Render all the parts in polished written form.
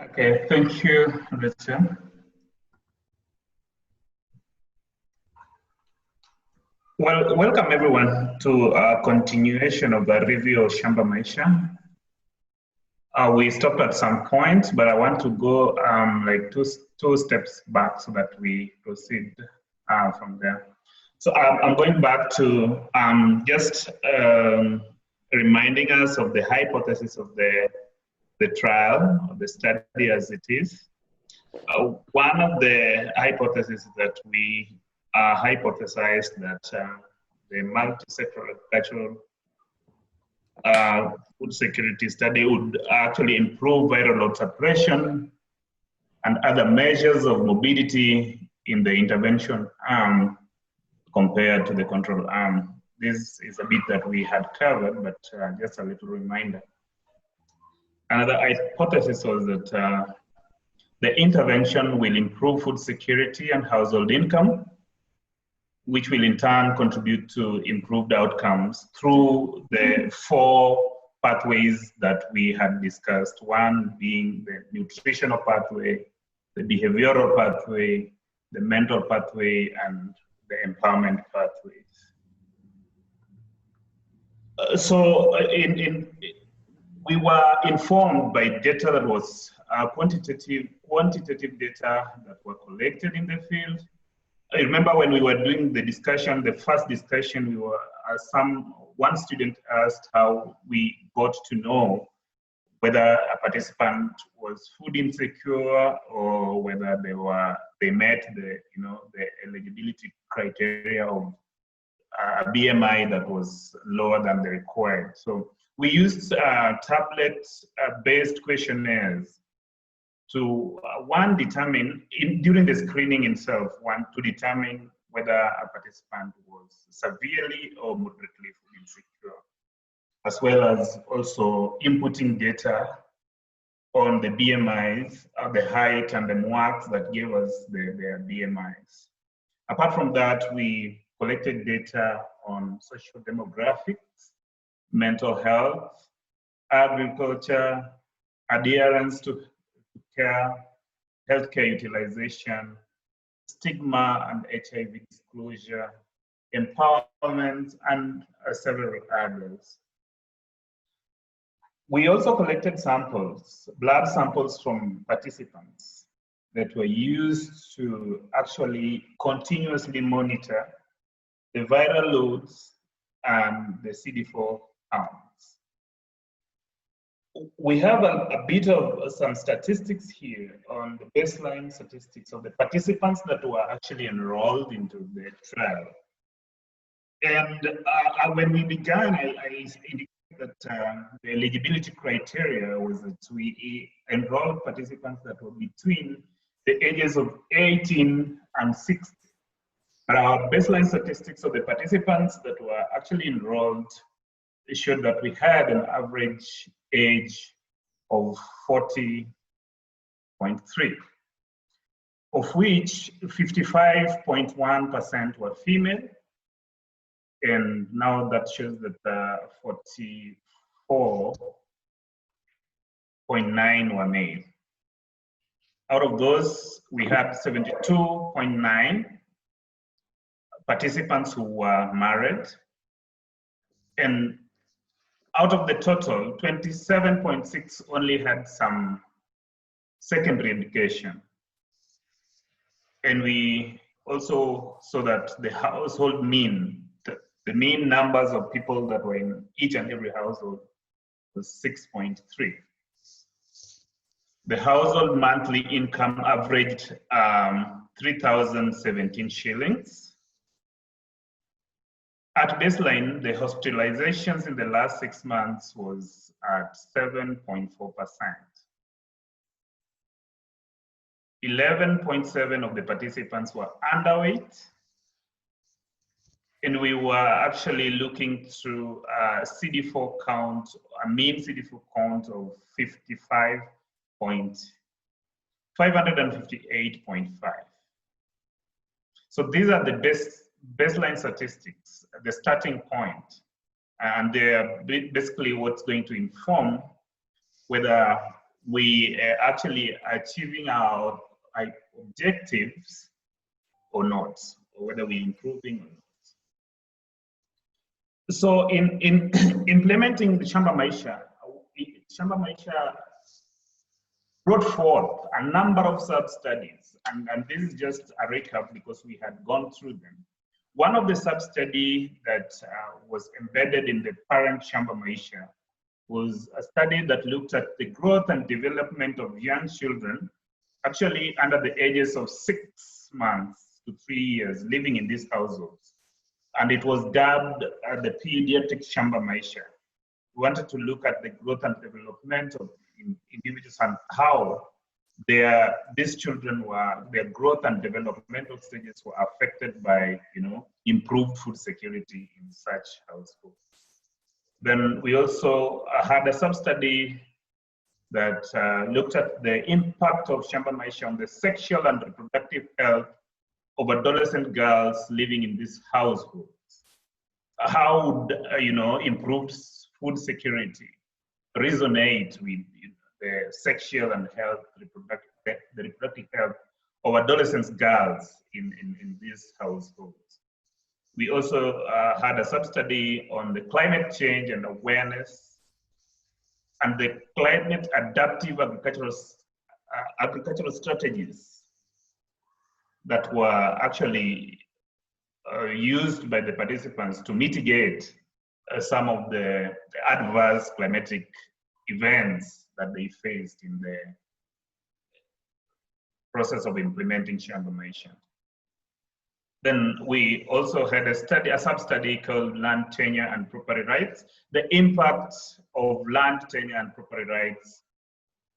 Okay, thank you, Richard. Well, welcome everyone to a continuation of the review of Shamba Maisha. We stopped at some point, but I want to go like two steps back so that we proceed from there. So I'm going back to just reminding us of the hypothesis of the trial, of the study as it is. One of the hypotheses that we hypothesized that the multi-sectoral agricultural food security study would actually improve viral load suppression and other measures of morbidity in the intervention arm compared to the control arm. This is a bit that we had covered, but just a little reminder. Another hypothesis was that the intervention will improve food security and household income, which will in turn contribute to improved outcomes through the four pathways that we had discussed. One being the nutritional pathway, the behavioral pathway, the mental pathway, and the empowerment pathways. We were informed by data that was quantitative data that were collected in the field. I remember when we were doing the discussion, the first discussion, we were one student asked how we got to know whether a participant was food insecure or whether they met the eligibility criteria of a BMI that was lower than the required. So we used tablet-based questionnaires to determine during the screening itself, to determine whether a participant was severely or moderately food insecure, as well as also inputting data on the BMIs, the height and the marks that gave us their BMIs. Apart from that, we collected data on social demographics, mental health, agriculture, adherence to care, healthcare utilization, stigma and HIV disclosure, empowerment, and several others. We also collected samples, blood samples from participants that were used to actually continuously monitor the viral loads and the CD4 counts. We have a bit of some statistics here on the baseline statistics of the participants that were actually enrolled into the trial. And when we began, I indicated that the eligibility criteria was that we enrolled participants that were between the ages of 18 and 60. But our baseline statistics of the participants that were actually enrolled showed that we had an average age of 40.3, of which 55.1% were female, and now that shows that 44.9 were male. Out of those, we had 72.9 participants who were married, and out of the total, 27.6 only had some secondary education. And we also saw that the household mean, the mean numbers of people that were in each and every household was 6.3. The household monthly income averaged 3,017 shillings. At baseline, the hospitalizations in the last 6 months was at 7.4%. 11.7 of the participants were underweight, and we were actually looking through a CD4 count, a mean CD4 count of 558.5. So these are the baseline statistics, the starting point, and they're basically what's going to inform whether we actually achieving our objectives or not, or whether we're improving or not. So in implementing the Shamba Maisha brought forth a number of sub-studies, and this is just a recap because we had gone through them. One of the sub-study that was embedded in the parent Shamba Maisha was a study that looked at the growth and development of young children, actually under the ages of 6 months to 3 years, living in these households. And it was dubbed the pediatric Shamba Maisha. We wanted to look at the growth and development of individuals and how these children their growth and developmental stages were affected by, improved food security in such households. Then we also had a sub-study that looked at the impact of Shamba Maisha on the sexual and reproductive health of adolescent girls living in these households. How would, improved food security resonate with the sexual and the reproductive health of adolescent girls in these households. We also had a sub-study on the climate change and awareness and the climate adaptive agricultural strategies that were actually used by the participants to mitigate some of the adverse climatic events that they faced in the process of implementing Shamba Maisha. Then we also had a sub-study called Land Tenure and Property Rights, the impact of land tenure and property rights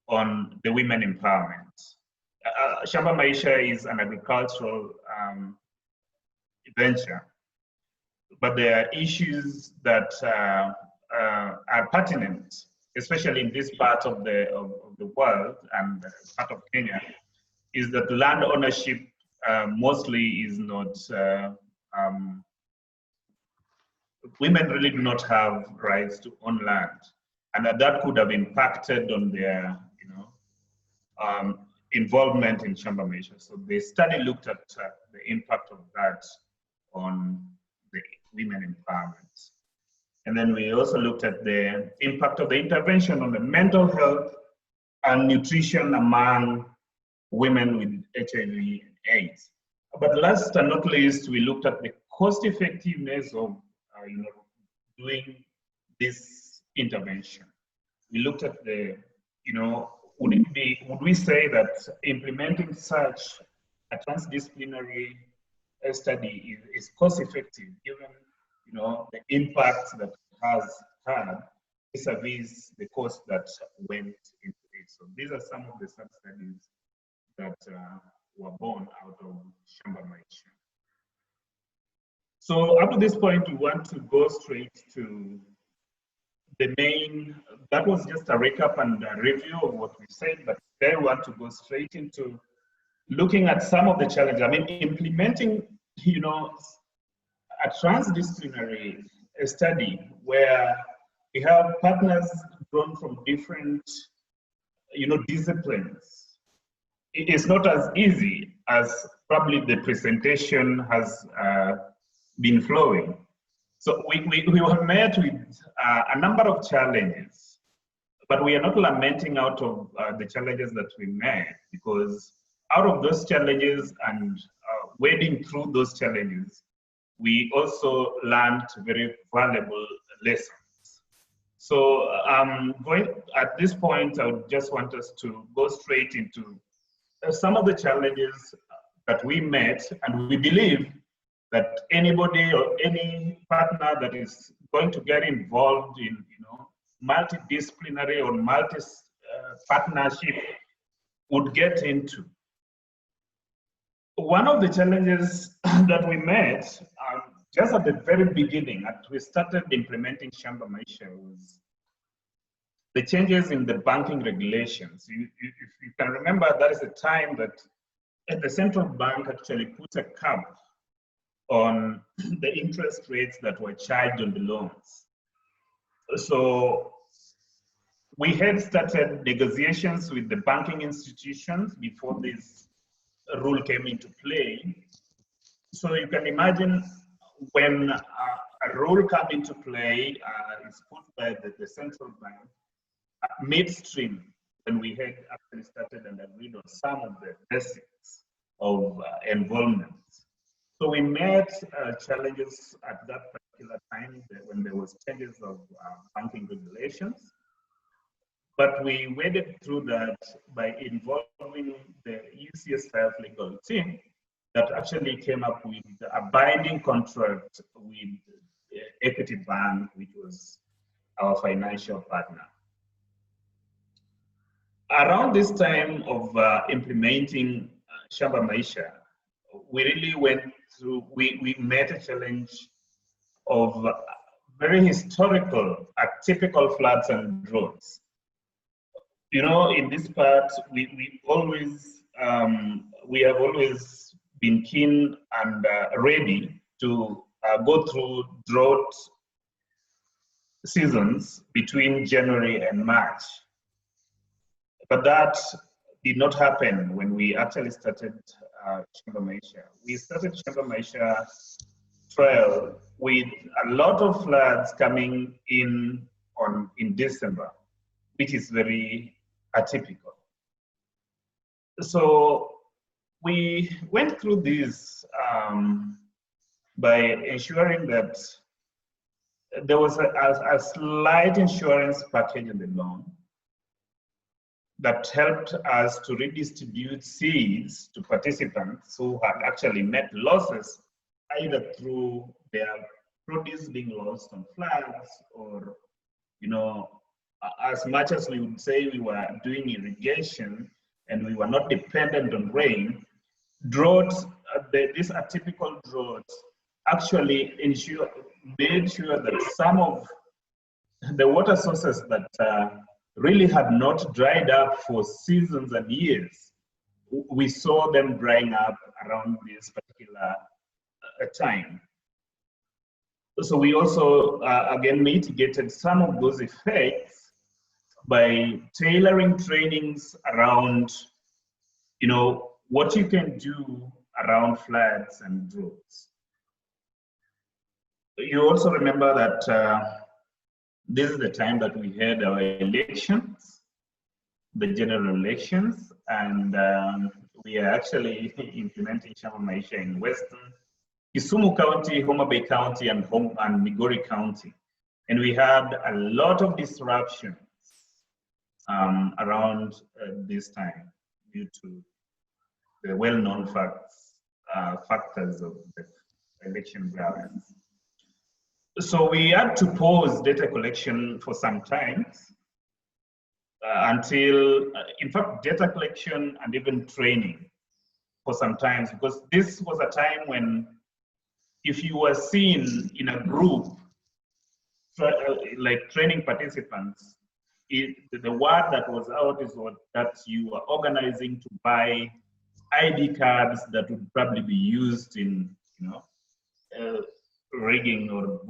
on the women empowerment. Shamba Maisha is an agricultural venture, but there are issues that are pertinent, especially in this part of the world and part of Kenya, is that land ownership mostly is not, women really do not have rights to own land, and that could have impacted on their, involvement in Shamba Maisha. So the study looked at the impact of that on the women empowerment. And then we also looked at the impact of the intervention on the mental health and nutrition among women with HIV/AIDS. But last and not least, we looked at the cost effectiveness of doing this intervention. We looked at the, would we say that implementing such a transdisciplinary study is cost effective given the impact that it has had vis-a-vis the cost that went into it. So these are some of the sub-studies that were born out of Shamba Maisha. So up to this point, we want to go straight to the main, that was just a recap and a review of what we said, but then we want to go straight into looking at some of the challenges. I mean, implementing, a transdisciplinary study where we have partners drawn from different, disciplines. It is not as easy as probably the presentation has been flowing. So we were met with a number of challenges, but we are not lamenting out of the challenges that we met, because out of those challenges and wading through those challenges, we also learned very valuable lessons. So at this point, I would just want us to go straight into some of the challenges that we met, and we believe that anybody or any partner that is going to get involved in multidisciplinary or partnership would get into. One of the challenges that we met just at the very beginning, as we started implementing Shamba Maisha, was the changes in the banking regulations. If you can remember, that is the time that the central bank actually put a cap on the interest rates that were charged on the loans. So We had started negotiations with the banking institutions before this rule came into play. So you can imagine when a rule comes into play, it's put by the central bank, midstream, when we had actually started and agreed on some of the basics of involvement. So we met challenges at that particular time when there was changes of banking regulations. But we waded through that by involving the UCS staff legal team that actually came up with a binding contract with Equity Bank, which was our financial partner. Around this time of implementing Shamba Maisha, we really went through, we met a challenge of very historical, atypical floods and droughts. You know, in this part, we have always been keen and ready to go through drought seasons between January and March. But that did not happen when we actually started Shamba Maisha. We started Shamba Maisha trial with a lot of floods coming in December, which is very atypical. So we went through this by ensuring that there was a slight insurance package in the loan that helped us to redistribute seeds to participants who had actually met losses either through their produce being lost on floods or, you know, as much as we would say we were doing irrigation and we were not dependent on rain, droughts, this atypical drought actually made sure that some of the water sources that really had not dried up for seasons and years, we saw them drying up around this particular time. So we also, again, mitigated some of those effects by tailoring trainings around, you know, what you can do around floods and droughts. You also remember that this is the time that we had our elections, the general elections, and we are actually implementing Shamba Maisha in Western Kisumu County, Homa Bay County, and Migori County. And we had a lot of disruptions around this time due to the well-known factors of the election violence. So we had to pause data collection for some time until, in fact, data collection and even training for some time, because this was a time when if you were seen in a group, like training participants, the word that was out is that you were organizing to buy ID cards that would probably be used in, you know, rigging or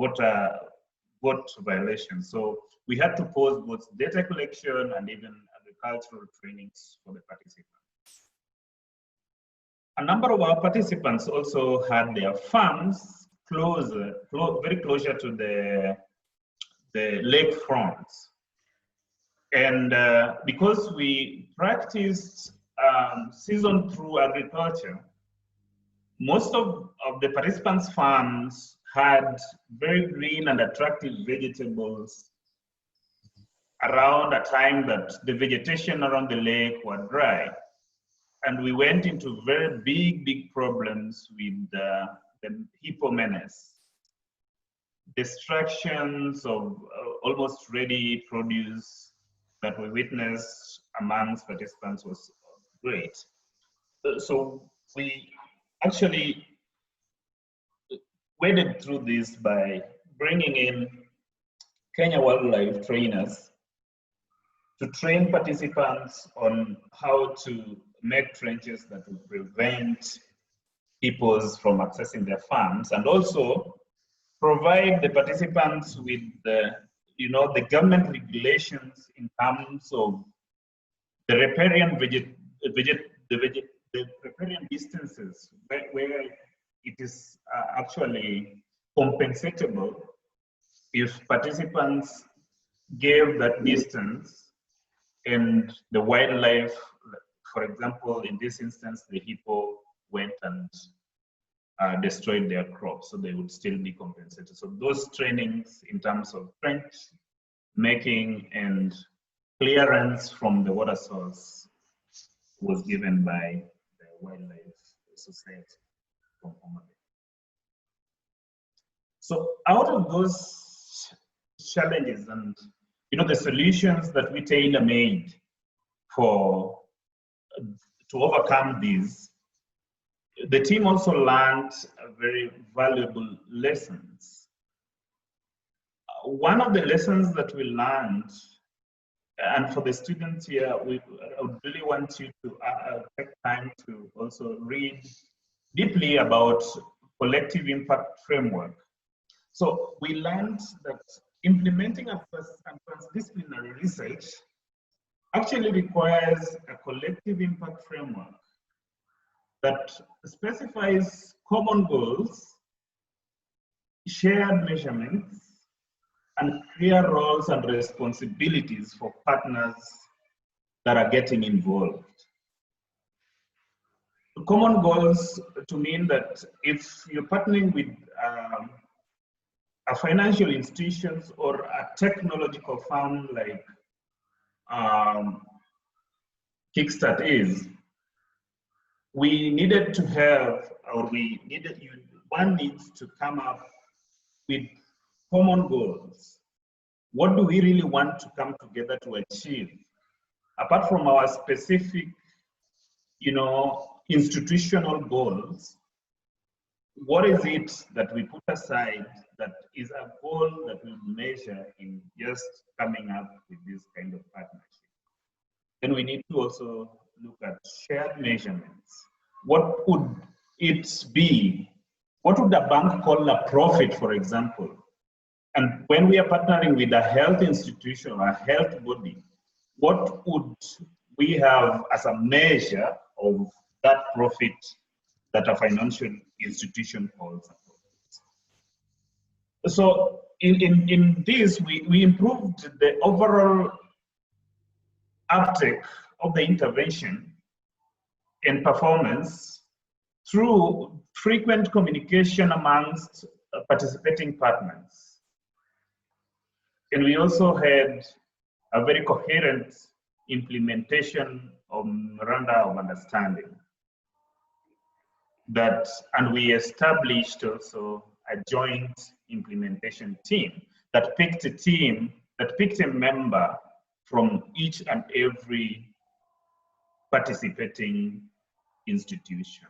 vote violations. So we had to pause both data collection and even agricultural trainings for the participants. A number of our participants also had their farms very closer to the lake fronts. And because we practiced season through agriculture, most of the participants' farms had very green and attractive vegetables around a time that the vegetation around the lake were dry. And we went into very big problems with the hippo menace. Destructions of almost ready produce that we witnessed amongst participants was great. So we actually waded through this by bringing in Kenya wildlife trainers to train participants on how to make trenches that would prevent hippos from accessing their farms, and also provide the participants with the you know, the government regulations in terms of the riparian the riparian distances where it is actually compensatable if participants gave that distance and the wildlife, for example, in this instance, the hippo went and destroyed their crops, so they would still be compensated. So those trainings in terms of trench making and clearance from the water source was given by the Wildlife Society from Omagh. So out of those challenges and the solutions that we tailor-made to overcome these, the team also learned very valuable lessons. One of the lessons that we learned, and for the students here, I would really want you to take time to also read deeply about collective impact framework. So we learned that implementing a transdisciplinary research actually requires a collective impact framework that specifies common goals, shared measurements, and clear roles and responsibilities for partners that are getting involved. The common goals to mean that if you're partnering with a financial institutions or a technological firm like Kickstart is, we needed to have, or one needs to come up with common goals. What do we really want to come together to achieve? Apart from our specific, institutional goals, what is it that we put aside that is a goal that we measure in just coming up with this kind of partnership? Then we need to also look at shared measurements. What would it be? What would a bank call a profit, for example? And when we are partnering with a health institution or a health body, what would we have as a measure of that profit that a financial institution calls a profit? So in this, we improved the overall uptake of the intervention and performance through frequent communication amongst participating partners. And we also had a very coherent implementation of memoranda of understanding and we established also a joint implementation team that picked a member from each and every participating institution.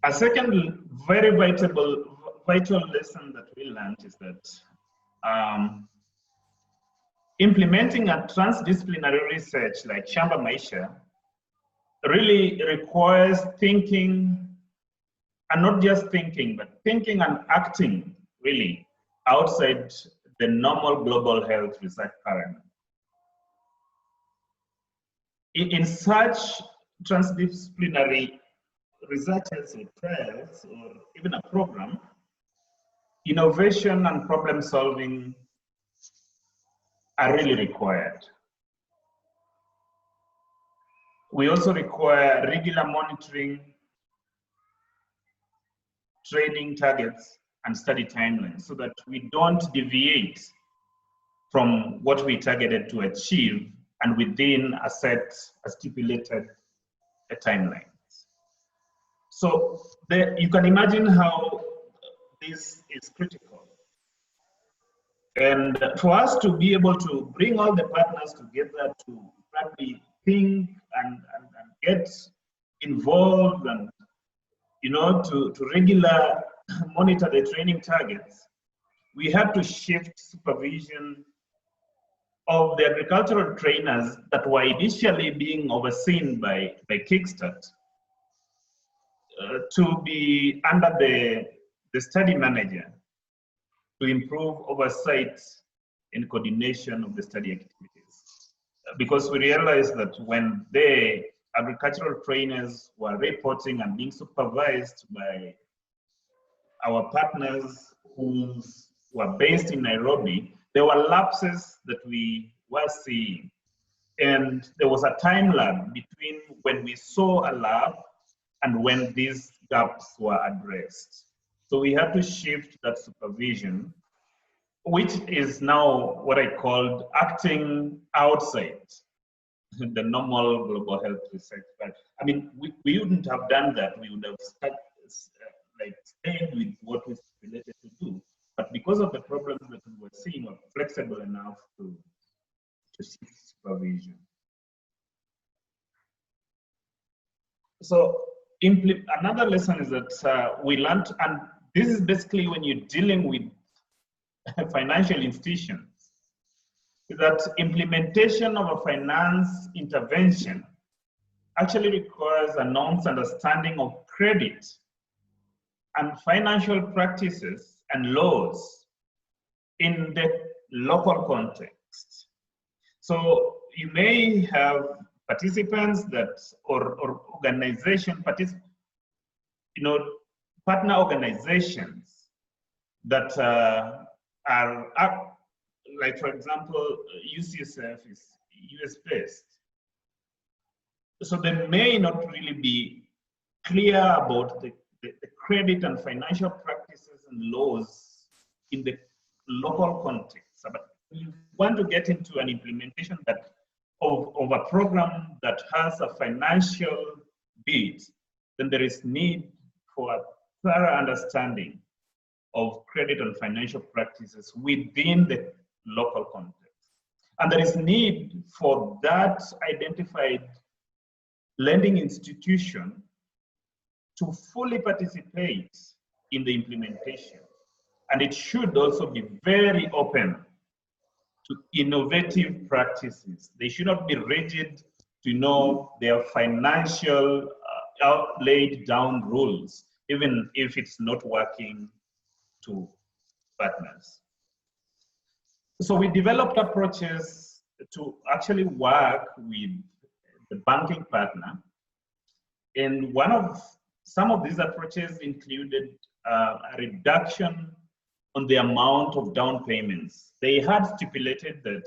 A second very vital lesson that we learned is that implementing a transdisciplinary research like Shamba Maisha really requires thinking, and not just thinking, but thinking and acting really outside the normal global health research paradigm. In such transdisciplinary researches or trials, or even a program, innovation and problem solving are really required. We also require regular monitoring, training targets, and study timelines so that we don't deviate from what we targeted to achieve and within a stipulated timeline. So you can imagine how this is critical. And for us to be able to bring all the partners together to probably think and get involved and to regular monitor the training targets, we had to shift supervision of the agricultural trainers that were initially being overseen by Kickstart to be under the study manager to improve oversight and coordination of the study activities. Because we realized that when the agricultural trainers were reporting and being supervised by our partners who were based in Nairobi, there were lapses that we were seeing. And there was a time lag between when we saw a lab and when these gaps were addressed. So we had to shift that supervision, which is now what I called acting outside the normal global health research. But I mean, we wouldn't have done that. We would have stayed with what was related to do. But because of the problems that we were seeing, we were flexible enough to shift supervision. So another lesson is that we learned, and this is basically when you're dealing with financial institutions, that implementation of a finance intervention actually requires a nuanced understanding of credit and financial practices and laws in the local context. So you may have participants that, or organization, partner organizations that are like, for example, UCSF is US based. So they may not really be clear about the credit and financial practices and laws in the local context. But you want to get into an implementation that of a program that has a financial bit, then there is need for a thorough understanding of credit and financial practices within the local context. And there is need for that identified lending institution to fully participate in the implementation. And it should also be very open to innovative practices. They should not be rigid to know their financial laid down rules, even if it's not working to partners. So we developed approaches to actually work with the banking partner. And some of these approaches included a reduction on the amount of down payments. They had stipulated that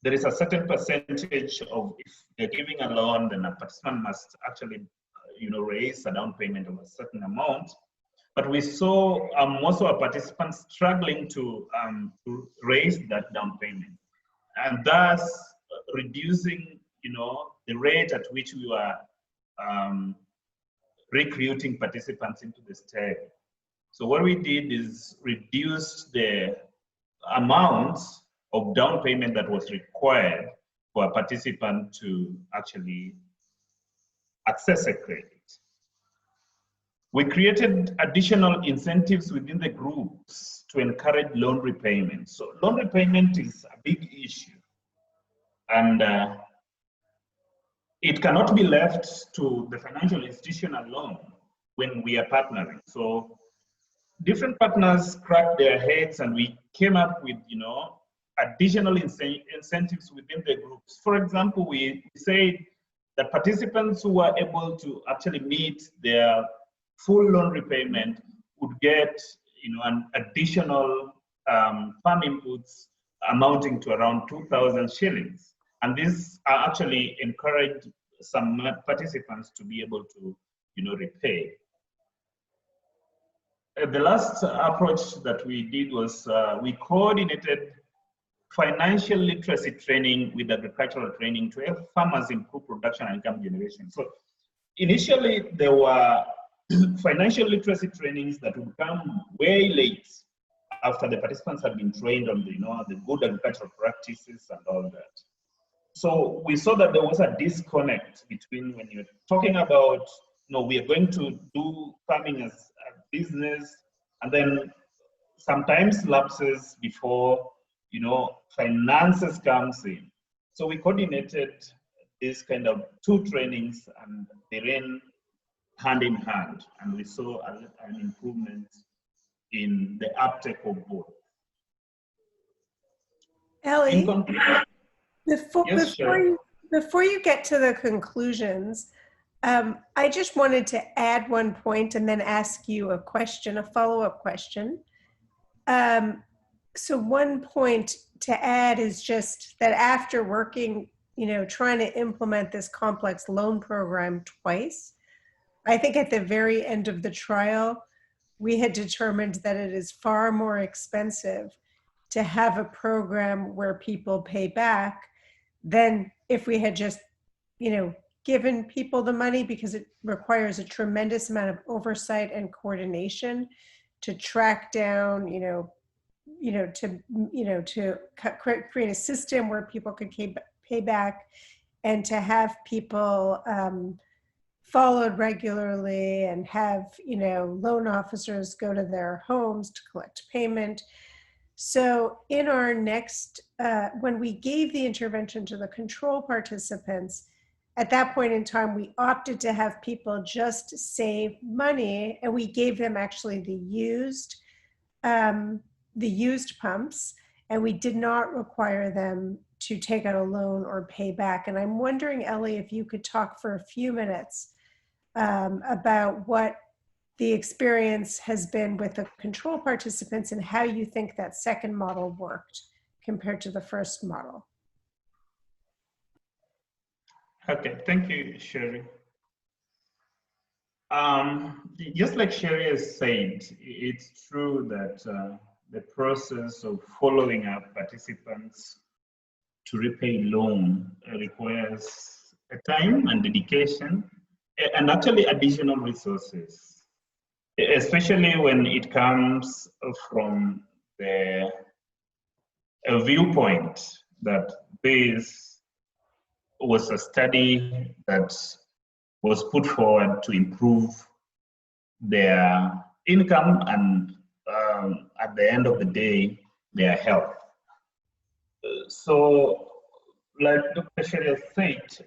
there is a certain percentage of, if they're giving a loan, then a participant must actually raise a down payment of a certain amount. But we saw most of our participants struggling to raise that down payment, and thus reducing, the rate at which we were recruiting participants into the study. So what we did is reduce the amount of down payment that was required for a participant to actually access a credit. We created additional incentives within the groups to encourage loan repayment. So loan repayment is a big issue, and it cannot be left to the financial institution alone when we are partnering. So different partners cracked their heads, and we came up with additional incentives within the groups. For example, we said that participants who were able to actually meet their full loan repayment would get an additional farm inputs amounting to around 2,000 shillings. And this actually encouraged some participants to be able to repay. The last approach that we did was we coordinated financial literacy training with agricultural training to help farmers improve production and income generation. So initially there were financial literacy trainings that would come way late after the participants had been trained on the good agricultural practices and all that. So we saw that there was a disconnect between when you're talking about, we are going to do farming as a business, and then sometimes lapses before, finances comes in. So we coordinated this kind of two trainings, and they ran hand in hand, and we saw an improvement in the uptake of both. Ellie, Yes, before you get to the conclusions, I just wanted to add one point and then ask you a question, a follow-up question. So one point to add is just that after working, trying to implement this complex loan program twice, I think at the very end of the trial, we had determined that it is far more expensive to have a program where people pay back than if we had just, given people the money, because it requires a tremendous amount of oversight and coordination to track down, to create a system where people could pay back, and to have people followed regularly, and have, loan officers go to their homes to collect payment. So in our next, when we gave the intervention to the control participants, at that point in time, we opted to have people just save money, and we gave them actually the used pumps, and we did not require them to take out a loan or pay back. And I'm wondering, Ellie, if you could talk for a few minutes about what the experience has been with the control participants and how you think that second model worked compared to the first model. Okay, thank you, Sherry. Just like Sherry has said, it's true that the process of following up participants to repay loan requires a time and dedication, and actually additional resources, especially when it comes from a viewpoint that this was a study that was put forward to improve their income and at the end of the day, their health. So, like Dr. Sherry said,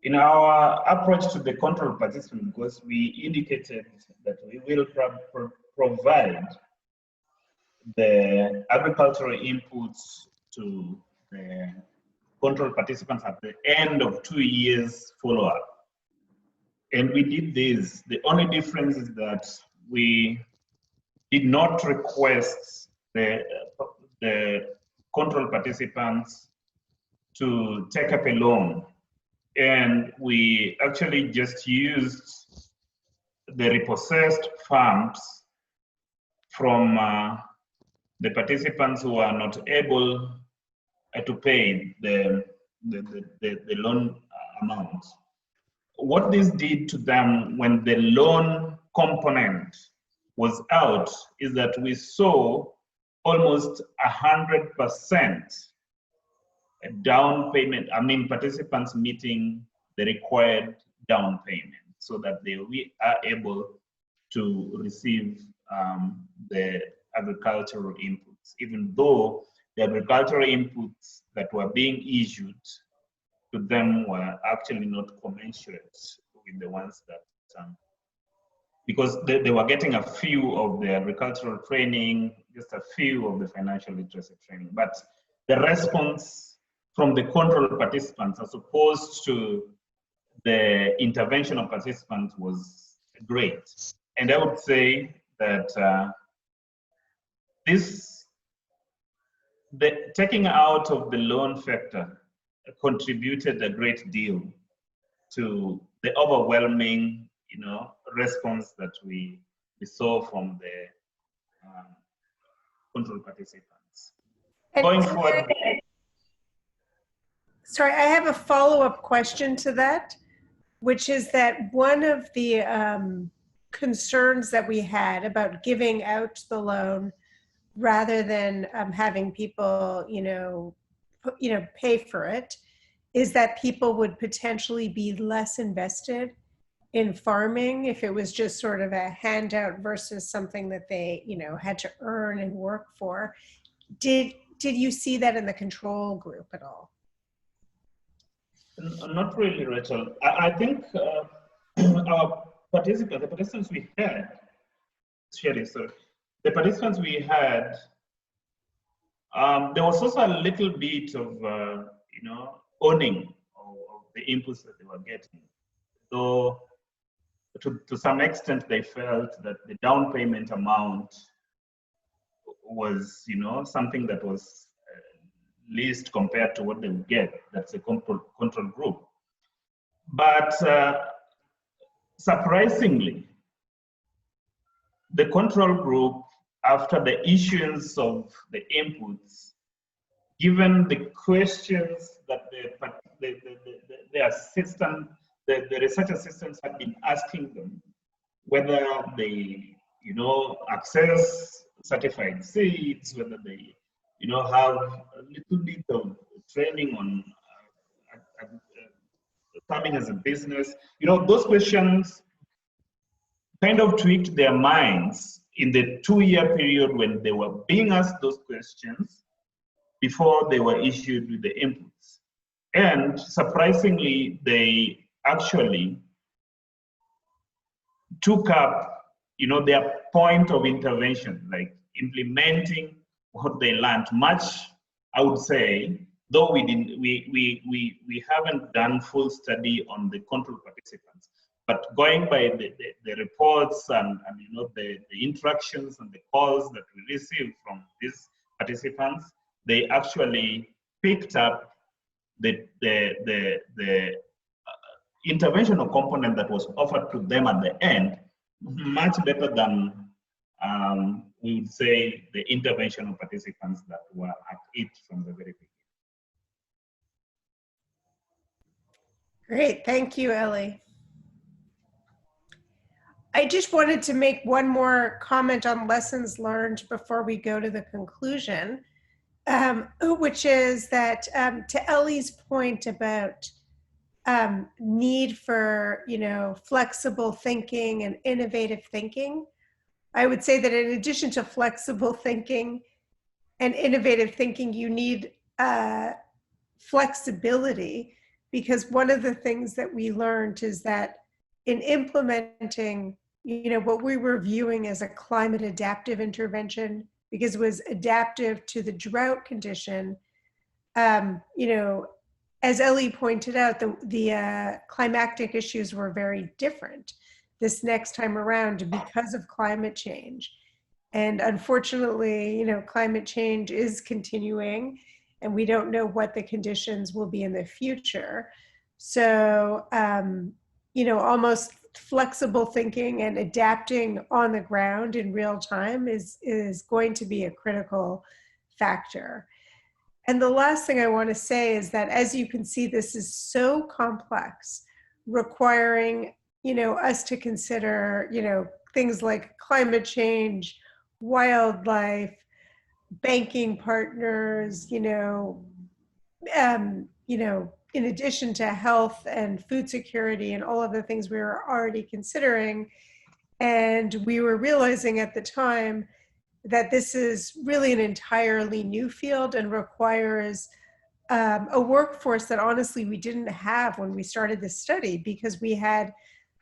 in our approach to the control participant, because we indicated that we will provide the agricultural inputs to the control participants at the end of 2 years follow-up. And we did this. The only difference is that we did not request the control participants to take up a loan. And we actually just used the repossessed farms from the participants who are not able to pay the loan amount. What this did to them when the loan component was out is that we saw almost 100% down payment, participants meeting the required down payment so that we are able to receive the agricultural inputs, even though the agricultural inputs that were being issued to them were actually not commensurate with the ones that, because they were getting a few of the agricultural training, just a few of the financial literacy training, but the response from the control participants as opposed to the interventional participants was great. And I would say that the taking out of the loan factor contributed a great deal to the overwhelming, response that we saw from the control participants. Going forward. Sorry, I have a follow-up question to that, which is that one of the concerns that we had about giving out the loan rather than having people, pay for it, is that people would potentially be less invested in farming if it was just sort of a handout versus something that they, had to earn and work for. Did you see that in the control group at all? Not really, Rachel. I think the participants we had Sherry, sorry. The participants we had, there was also a little bit of, owning of the inputs that they were getting. So to some extent, they felt that the down payment amount was, something that was least compared to what they would get. That's a control group. But surprisingly, the control group, after the issuance of the inputs, given the questions that the assistant, the research assistants had been asking them, whether they, access certified seeds, whether they, have a little bit of training on farming as a business, those questions kind of tweaked their minds in the 2-year period when they were being asked those questions before they were issued with the inputs. And surprisingly, they actually took up, their point of intervention, like implementing what they learned much, I would say, though we haven't done full study on the control participants, but going by the reports and the interactions and the calls that we received from these participants, they actually picked up the interventional component that was offered to them at the end much better than we would say the interventional participants that were at it from the very beginning. Great, thank you, Ellie. I just wanted to make one more comment on lessons learned before we go to the conclusion, which is that to Ellie's point about need for, flexible thinking and innovative thinking, I would say that in addition to flexible thinking and innovative thinking, you need flexibility, because one of the things that we learned is that in implementing, what we were viewing as a climate adaptive intervention, because it was adaptive to the drought condition, as Ellie pointed out, the climactic issues were very different this next time around because of climate change. And unfortunately, climate change is continuing, and we don't know what the conditions will be in the future. So, almost flexible thinking and adapting on the ground in real time is going to be a critical factor. And the last thing I want to say is that, as you can see, this is so complex, requiring, us to consider, things like climate change, wildlife, banking partners, in addition to health and food security and all of the things we were already considering. And we were realizing at the time that this is really an entirely new field and requires a workforce that honestly we didn't have when we started this study, because we had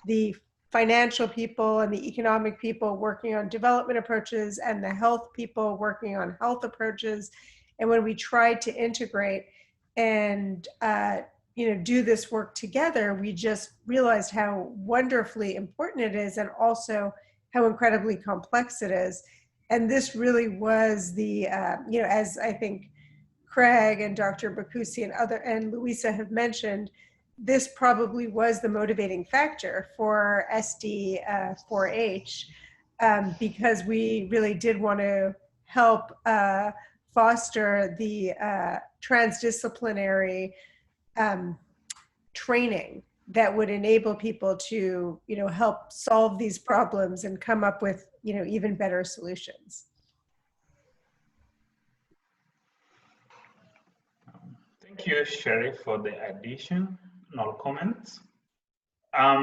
the financial people and the economic people working on development approaches and the health people working on health approaches. And when we tried to integrate and do this work together, we just realized how wonderfully important it is, and also how incredibly complex it is. And this really was the, as I think Craig and Dr. Bakusi and Louisa have mentioned, this probably was the motivating factor for SD4H, because we really did want to help foster the transdisciplinary training that would enable people to, help solve these problems and come up with, even better solutions. Thank you, Sherry, for the additional comments.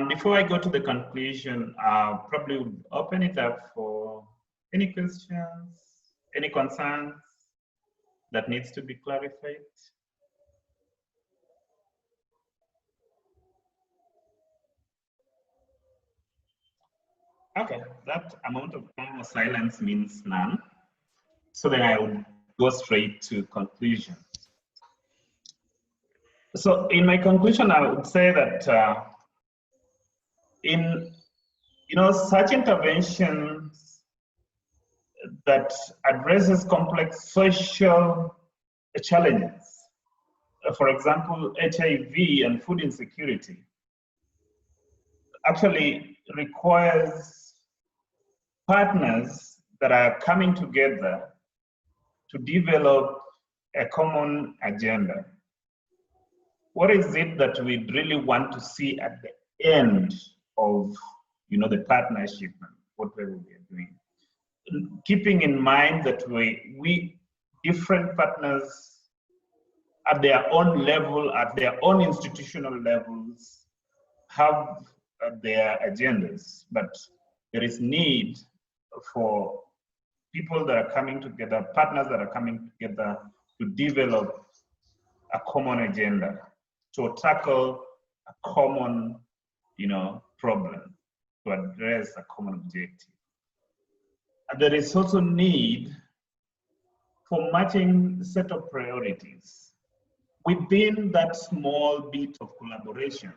Before I go to the conclusion, I'll probably open it up for any questions, any concerns that needs to be clarified. Okay, that amount of time of silence means none. So then I would go straight to conclusion. So in my conclusion, I would say that in such interventions that addresses complex social challenges, for example, HIV and food insecurity, actually requires partners that are coming together to develop a common agenda. What is it that we really want to see at the end of the partnership and whatever we are doing? Keeping in mind that we different partners at their own level, at their own institutional levels, have their agendas, but there is need for people that are coming together, partners that are coming together to develop a common agenda, to tackle a common, problem, to address a common objective. And there is also need for matching set of priorities within that small bit of collaboration.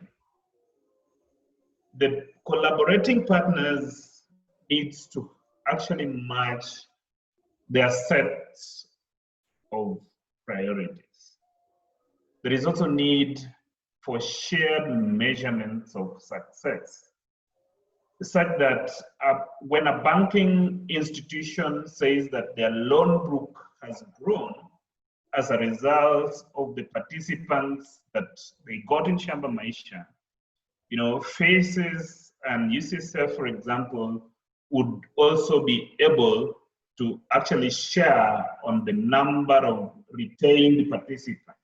The collaborating partners needs to actually match their sets of priorities. There is also need for shared measurements of success, such that when a banking institution says that their loan book has grown as a result of the participants that they got in Shamba Maisha, FACES and UCSF, for example, would also be able to actually share on the number of retained participants,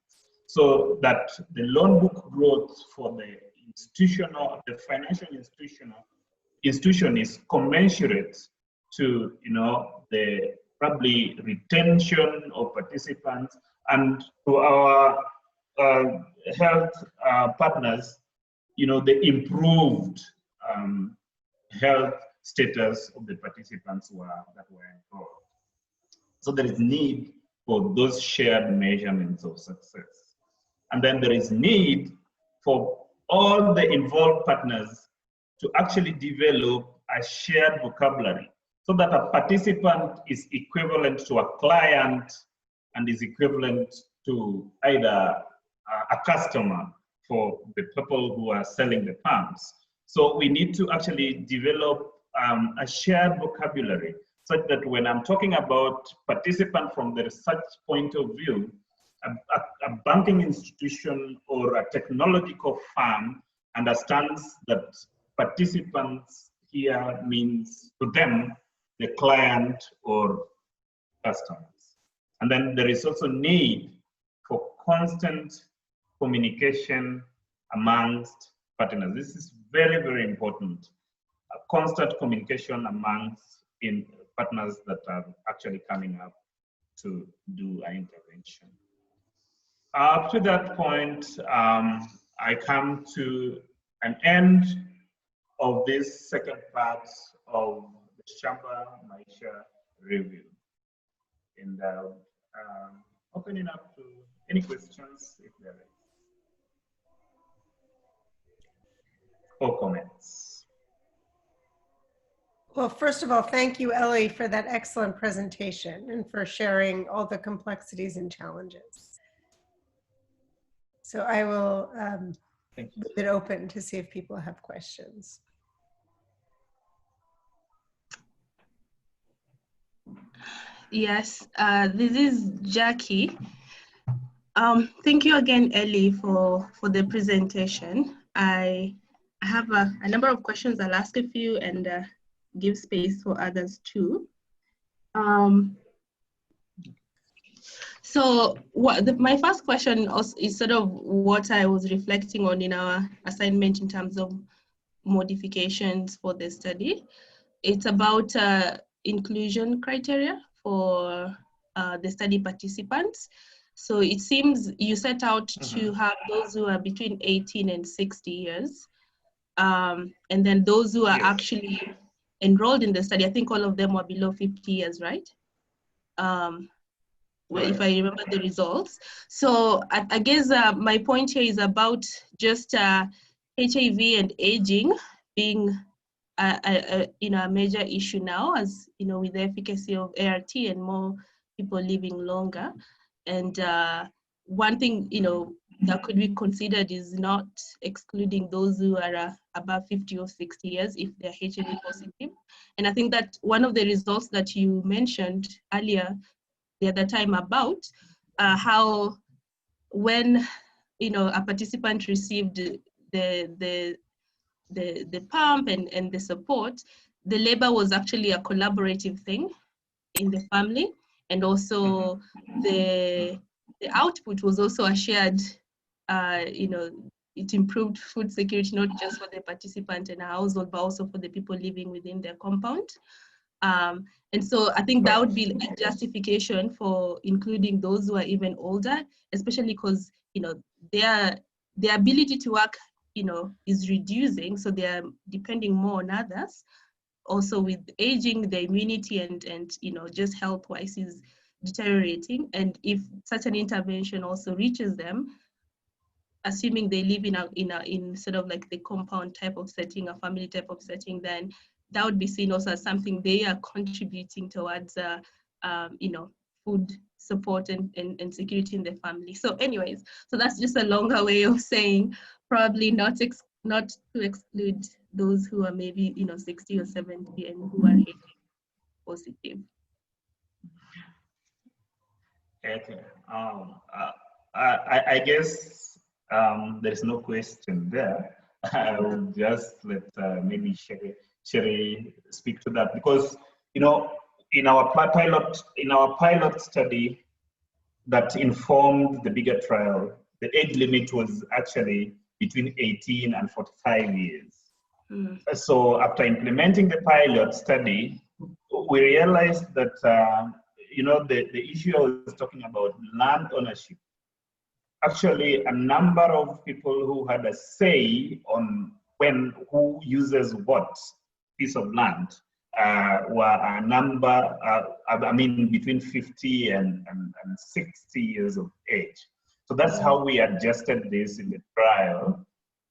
so that the loan book growth for the financial institution is commensurate to the probably retention of participants, and to our health partners, the improved health status of the participants that were involved. So there is need for those shared measurements of success. And then there is need for all the involved partners to actually develop a shared vocabulary, so that a participant is equivalent to a client and is equivalent to either a customer for the people who are selling the pumps. So we need to actually develop a shared vocabulary, such that when I'm talking about participant from the research point of view, a banking institution or a technological firm understands that participants here means to them the client or customers. And then there is also need for constant communication amongst partners. This is very, very important. A constant communication amongst partners that are actually coming up to do an intervention. Up to that point, I come to an end of this second part of the Shamba Maisha review. And opening up to any questions if there is, or comments. Well, first of all, thank you, Ellie, for that excellent presentation and for sharing all the complexities and challenges. So I will leave it open to see if people have questions. Yes, this is Jackie. Thank you again, Ellie, for the presentation. I have a number of questions. I'll ask a few and give space for others too. So my first question is sort of what I was reflecting on in our assignment in terms of modifications for the study. It's about inclusion criteria for the study participants. So it seems you set out to have those who are between 18 and 60 years, and then those who are actually enrolled in the study, I think all of them were below 50 years, right? If I remember the results. So I guess my point here is about just HIV and aging being a major issue now, as with the efficacy of ART and more people living longer. And one thing that could be considered is not excluding those who are above 50 or 60 years if they're HIV positive. And I think that one of the results that you mentioned earlier the other time about how when a participant received the pump and the support, the labor was actually a collaborative thing in the family, and also the output was also a shared, it improved food security, not just for the participant and a household, but also for the people living within their compound. And so I think that would be a justification for including those who are even older, especially because their ability to work is reducing, so they are depending more on others. Also with aging, the immunity and just health-wise is deteriorating. And if such an intervention also reaches them, assuming they live in sort of like the compound type of setting, a family type of setting, then that would be seen also as something they are contributing towards, food support and security in the family. So anyways, so that's just a longer way of saying probably not to exclude those who are maybe 60 or 70 and who are HIV positive. Okay. I guess there's no question there. I will just let maybe Sherry speak to that, because in our pilot study that informed the bigger trial, the age limit was actually between 18 and 45 years. So after implementing the pilot study, we realized that the issue I was talking about, land ownership. Actually, a number of people who had a say on who uses what piece of land were a number, between 50 and 60 years of age. So that's how we adjusted this in the trial.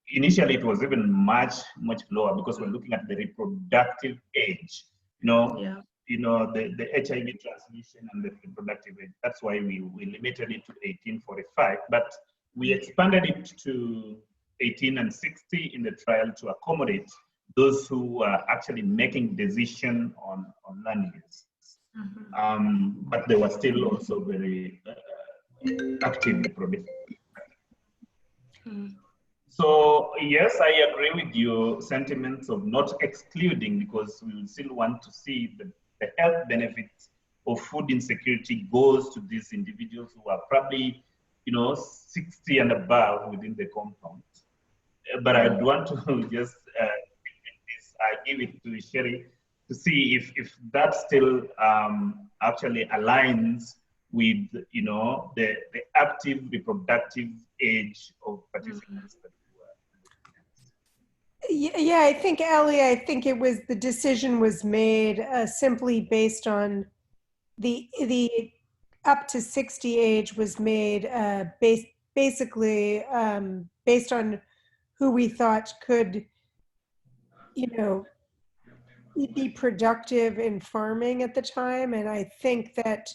Initially, it was even much lower because we're looking at the reproductive age. The HIV transmission and the reproductive age. That's why we limited it to 1845, but we expanded it to 18 and 60 in the trial to accommodate those who are actually making decision on land use. But they were still also very active reproductive. So yes, I agree with your sentiments of not excluding, because we will still want to see the health benefits of food insecurity goes to these individuals who are probably 60 and above within the compound. But I'd want to just give it to Sherry to see if that still actually aligns with the active reproductive age of participants that we were. Yeah, I think Ellie, the decision was made simply based on the up to 60 age was made basically based on who we thought could be productive in farming at the time. And I think that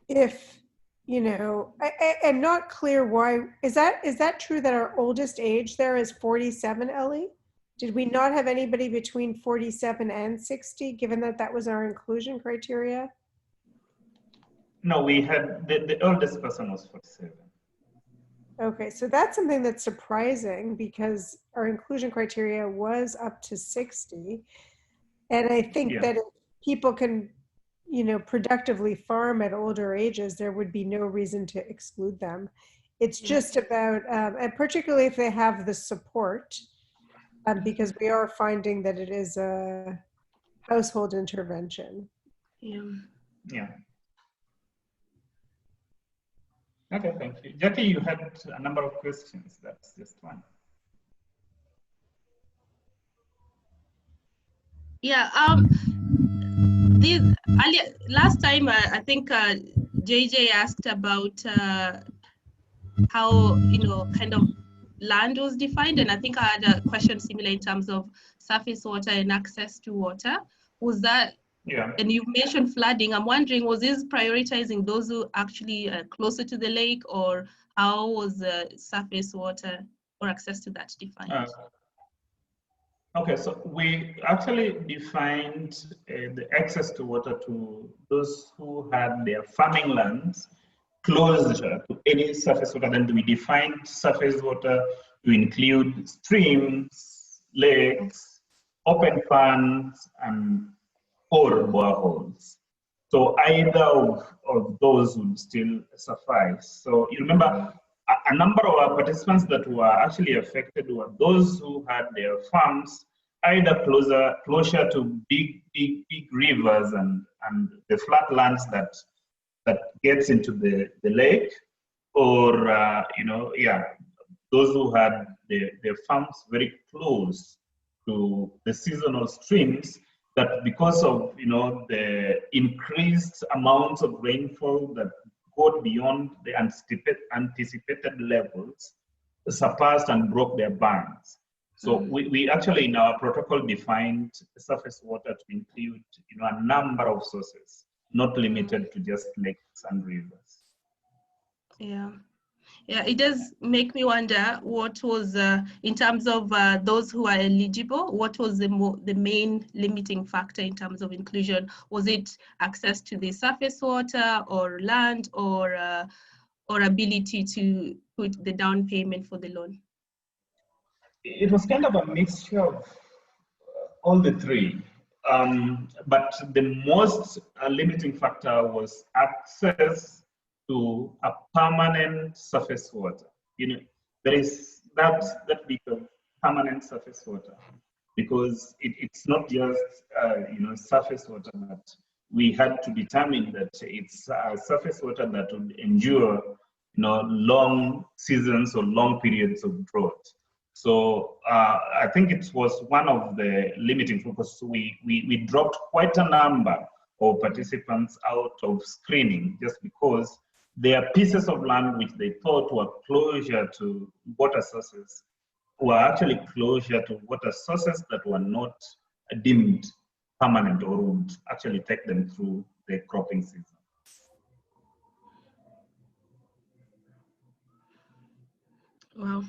if I'm not clear why is that true that our oldest age there is 47, Ellie? Did we not have anybody between 47 and 60, given that was our inclusion criteria? No, we had the oldest person was 47. Okay, so that's something that's surprising because our inclusion criteria was up to 60. And I think that if people can, productively farm at older ages, there would be no reason to exclude them. It's just about, and particularly if they have the support, because we are finding that it is a household intervention. Yeah. Okay, thank you. Jackie, you had a number of questions. That's just one. Yeah. Last time, I think JJ asked about how, kind of land was defined, and I think I had a question similar in terms of surface water and access to water. Was that? Yeah. And you mentioned flooding. I'm wondering, was this prioritizing those who actually are closer to the lake, or how was surface water or access to that defined? Okay, so we actually defined the access to water to those who had their farming lands closer to any surface water. Then we defined surface water to include streams, lakes, open ponds, and or boreholes. So either of those would still suffice. So you remember a number of our participants that were actually affected were those who had their farms either closer to big rivers and the flatlands that gets into the lake, or those who had their farms very close to the seasonal streams, that because of the increased amounts of rainfall that got beyond the anticipated levels, surpassed and broke their banks. So we actually in our protocol defined surface water to include a number of sources, not limited to just lakes and rivers. Yeah. Yeah, it does make me wonder what was, in terms of those who are eligible, what was the main limiting factor in terms of inclusion? Was it access to the surface water or land, or ability to put the down payment for the loan? It was kind of a mixture of all the three. But the most limiting factor was access to a permanent surface water. There is that bit of permanent surface water, because it's not just surface water, but we had to determine that it's surface water that would endure long seasons or long periods of drought. So I think it was one of the limiting factors. We dropped quite a number of participants out of screening just because there are pieces of land which they thought were closer to water sources were actually closer to water sources that were not deemed permanent or would actually take them through the cropping season. Wow.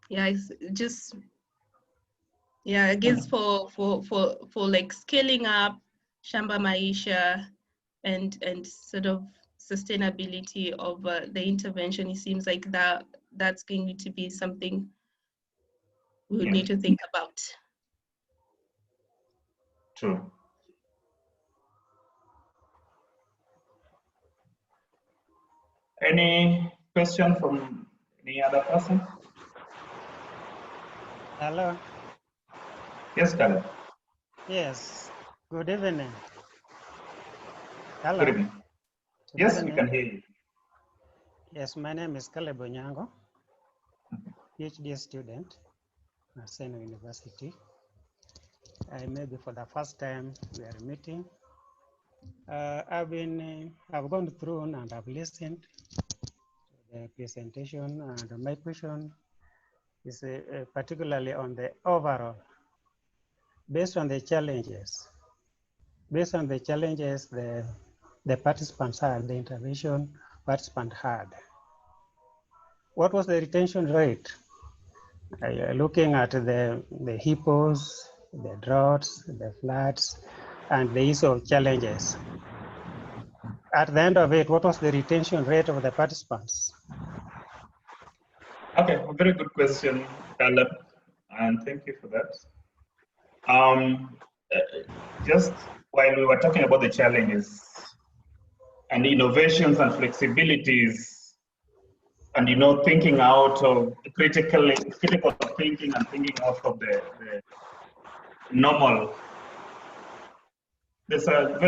Yeah, it's just, yeah, I guess for like scaling up Shamba Maisha and sort of sustainability of the intervention, it seems like that's going to be something we would need to think about. True. Any question from any other person? Hello. Yes, Caleb. Yes. Good evening. Hello. Good evening. Yes, we can hear you. Yes, my name is Caleb Onyango, PhD student at Seno University. Maybe for the first time we are meeting. I've gone through and I've listened to the presentation, and my question is particularly on the overall, based on the challenges the participants had, the intervention participant had. What was the retention rate? Looking at the hippos, the droughts, the floods, and the issue of challenges. At the end of it, what was the retention rate of the participants? Okay, a very good question, Caleb, and thank you for that. Just while we were talking about the challenges and innovations and flexibilities, and thinking out of critical thinking and thinking out of the normal, there's a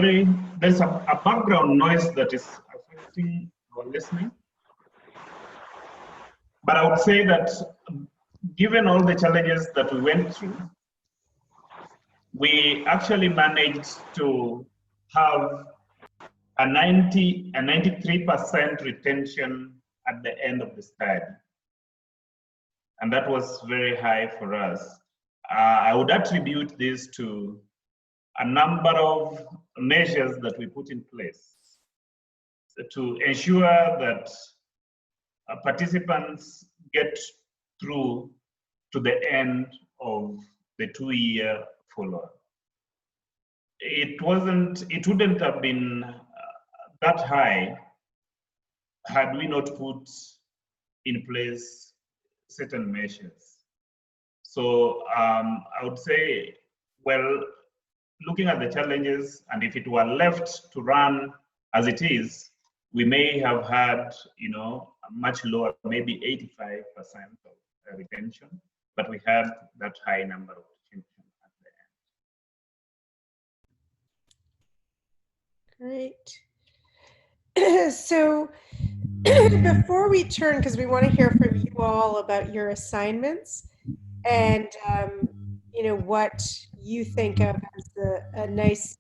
background noise that is affecting our listening. But I would say that given all the challenges that we went through, we actually managed to have a 93% retention at the end of the study. And that was very high for us. I would attribute this to a number of measures that we put in place to ensure that participants get through to the end of the 2-year follow-up. It wouldn't have been that high had we not put in place certain measures. So I would say, well, looking at the challenges, and if it were left to run as it is, we may have had, you know, a much lower, maybe 85% of retention, but we had that high number of retention at the end. Great. So before we turn, because we want to hear from you all about your assignments and you know, what you think of as a nice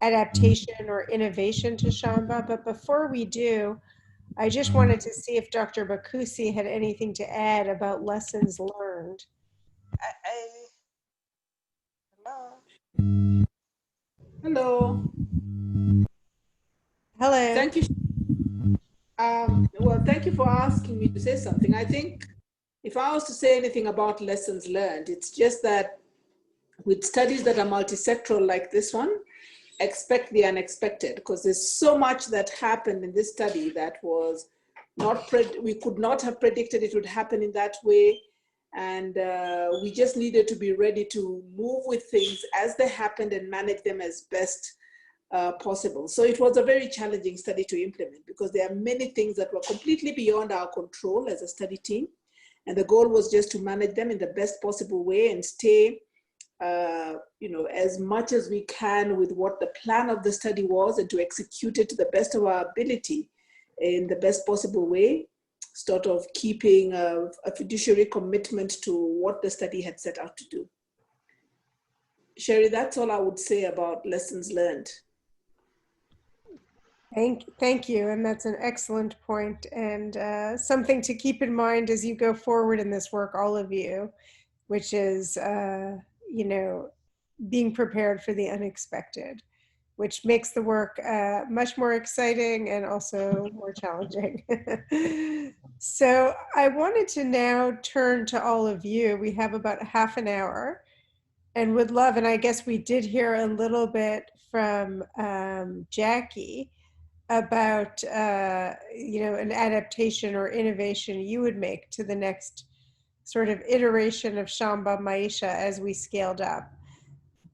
adaptation or innovation to Shamba. But before we do, I just wanted to see if Dr. Bakusi had anything to add about lessons learned. Hello. Hello. Thank you. Well, thank you for asking me to say something. I think if I was to say anything about lessons learned, it's just that with studies that are multisectoral like this one, expect the unexpected, because there's so much that happened in this study that was not, we could not have predicted it would happen in that way. And we just needed to be ready to move with things as they happened and manage them as best possible. So it was a very challenging study to implement because there are many things that were completely beyond our control as a study team. And the goal was just to manage them in the best possible way and stay you know, as much as we can with what the plan of the study was and to execute it to the best of our ability in the best possible way, sort of keeping a fiduciary commitment to what the study had set out to do. Sherry, that's all I would say about lessons learned. Thank you, and that's an excellent point, and something to keep in mind as you go forward in this work, all of you, which is, you know, being prepared for the unexpected, which makes the work much more exciting and also more challenging. So I wanted to now turn to all of you. We have about half an hour and would love, and I guess we did hear a little bit from Jackie about, you know, an adaptation or innovation you would make to the next sort of iteration of Shamba Maisha as we scaled up.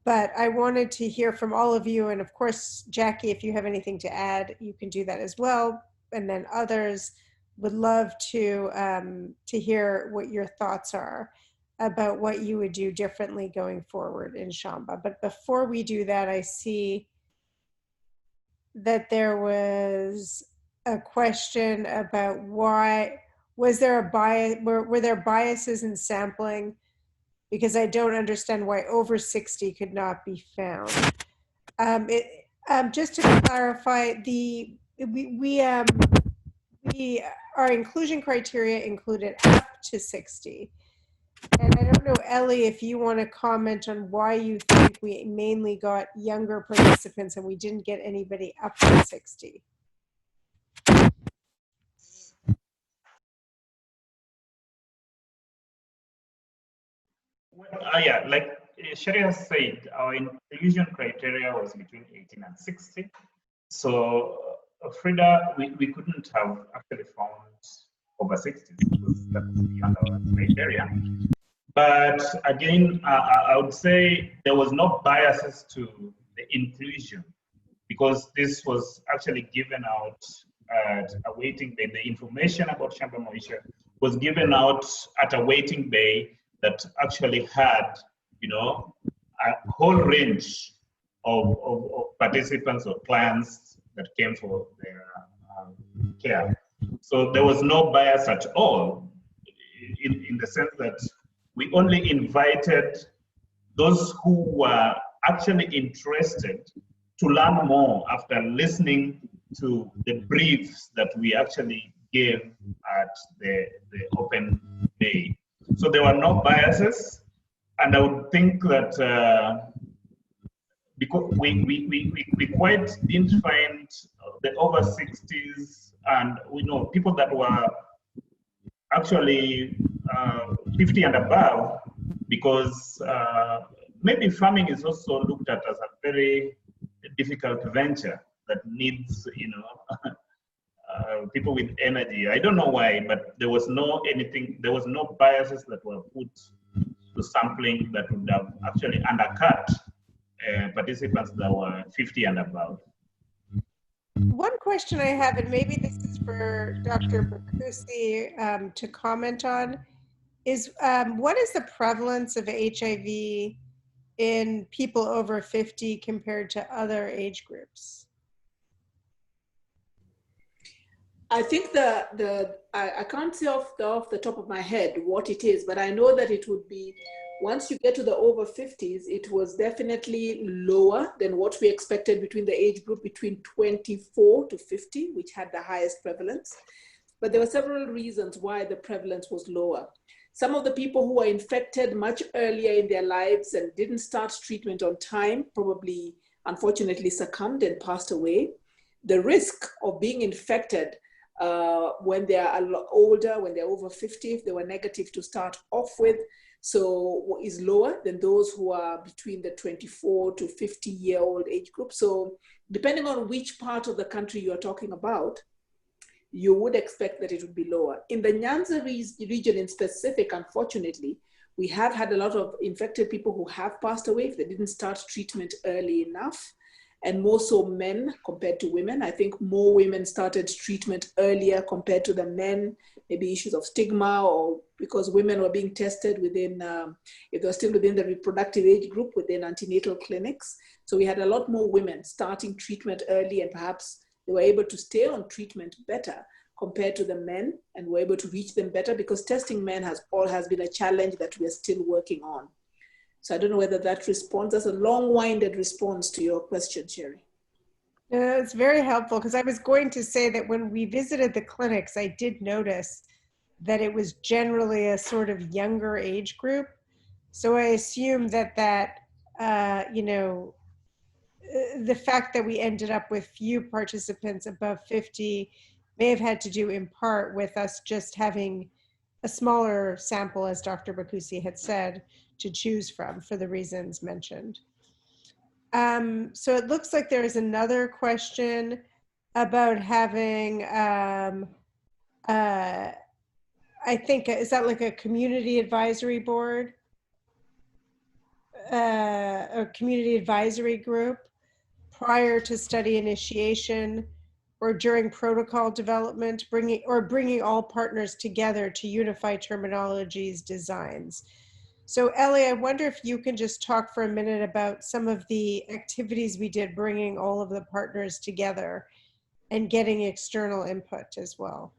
But I wanted to hear from all of you, and of course, Jackie, if you have anything to add, you can do that as well. And then others would love to hear what your thoughts are about what you would do differently going forward in Shamba. But before we do that, I see that there was a question about why, was there a bias, were there biases in sampling? Because I don't understand why over 60 could not be found. Just to clarify, our inclusion criteria included up to 60. And I don't know, Ellie, if you want to comment on why you think we mainly got younger participants and we didn't get anybody up to 60. Well, yeah, like Sharia said, our inclusion criteria was between 18 and 60. So Frida, we couldn't have actually found over 60 because that was beyond our criteria. But again, I would say there was no biases to the inclusion because this was actually given out at a waiting bay. The information about Shamba Maisha was given out at a waiting bay that actually had, you know, a whole range of participants or clients that came for their care. So there was no bias at all in the sense that we only invited those who were actually interested to learn more after listening to the briefs that we actually gave at the open day. So there were no biases, and I would think that because we quite didn't find the over 60s, and we know people that were actually 50 and above, because maybe farming is also looked at as a very difficult venture that needs, you know, people with energy. I don't know why, but there was no biases that were put to sampling that would have actually undercut participants that were 50 and above. One question I have, and maybe this is for Dr. Bakusi to comment on, is what is the prevalence of HIV in people over 50 compared to other age groups? I think I can't say off the top of my head what it is, but I know that it would be, once you get to the over 50s, it was definitely lower than what we expected between the age group between 24 to 50, which had the highest prevalence. But there were several reasons why the prevalence was lower. Some of the people who were infected much earlier in their lives and didn't start treatment on time probably, unfortunately, succumbed and passed away. The risk of being infected when they are a lot older, when they're over 50, if they were negative to start off with, so is lower than those who are between the 24 to 50-year-old age group. So depending on which part of the country you're talking about, you would expect that it would be lower. In the Nyanza region in specific, unfortunately, we have had a lot of infected people who have passed away if they didn't start treatment early enough, and more so men compared to women. I think more women started treatment earlier compared to the men, maybe issues of stigma, or because women were being tested within, if they're still within the reproductive age group, within antenatal clinics. So we had a lot more women starting treatment early, and perhaps they were able to stay on treatment better compared to the men, and were able to reach them better, because testing men has been a challenge that we are still working on. So I don't know whether that responds. That's a long-winded response to your question, Sherry. It's very helpful, because I was going to say that when we visited the clinics, I did notice that it was generally a sort of younger age group. So I assume that you know, the fact that we ended up with few participants above 50 may have had to do in part with us just having a smaller sample, as Dr. Bakusi had said, to choose from for the reasons mentioned. So it looks like there is another question about having, I think, is that like a community advisory board? A community advisory group prior to study initiation or during protocol development, bringing all partners together to unify terminologies, designs. So Ellie, I wonder if you can just talk for a minute about some of the activities we did, bringing all of the partners together and getting external input as well.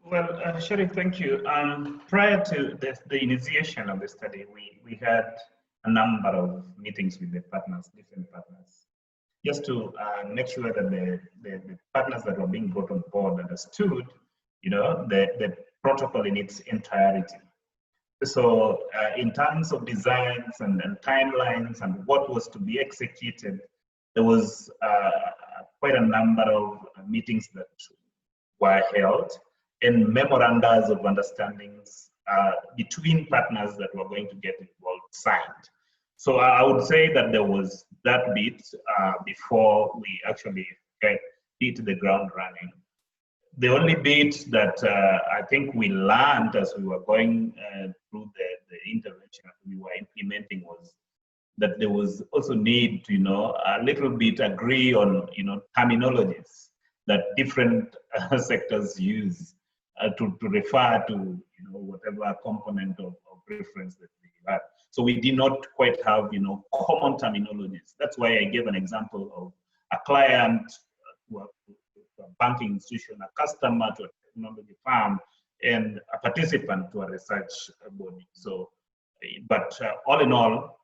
Well, Sherry, thank you. Prior to the initiation of the study, we had a number of meetings with the partners, different partners, just to make sure that the partners that were being brought on board understood, you know, the protocol in its entirety. So in terms of designs and timelines and what was to be executed, there was quite a number of meetings that were held, and memorandums of understandings between partners that were going to get involved signed. So I would say that there was that bit before we actually hit the ground running. The only bit that I think we learned as we were going through the intervention that we were implementing was that there was also need to, you know, a little bit agree on, you know, terminologies that different sectors use to refer to, you know, whatever component of reference that we had. So we did not quite have, you know, common terminologies. That's why I gave an example of a client to a banking institution, a customer to a technology firm, and a participant to a research body. So But all in all,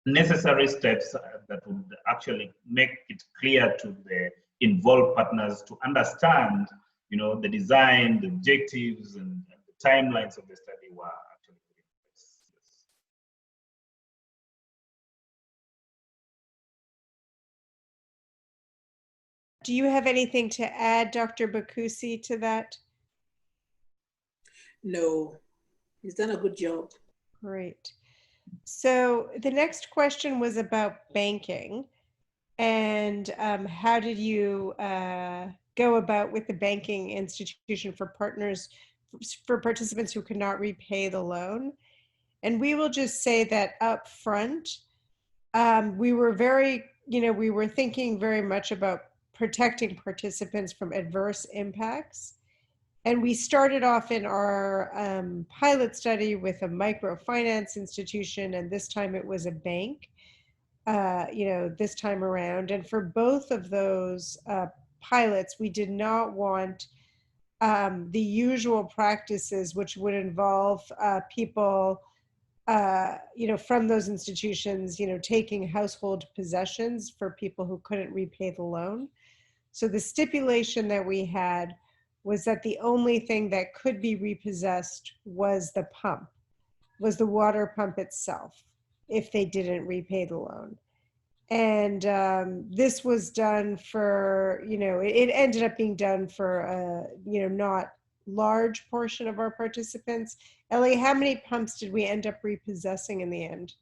necessary steps that would actually make it clear to the involved partners to understand, the design, the objectives, and the timelines of the study were actually put in place. Yes. Do you have anything to add, Dr. Bakusi, to that? No, he's done a good job. Great. So the next question was about banking. And how did you go about with the banking institution for participants who could not repay the loan? And we will just say that up front, we were we were thinking very much about protecting participants from adverse impacts. And we started off in our pilot study with a microfinance institution, and this time it was a bank. This time around. And for both of those pilots, we did not want the usual practices, which would involve people, from those institutions, taking household possessions for people who couldn't repay the loan. So the stipulation that we had was that the only thing that could be repossessed was the pump, was the water pump itself, if they didn't repay the loan. And this was done for, it ended up being done for a, not large portion of our participants. Ellie, how many pumps did we end up repossessing in the end?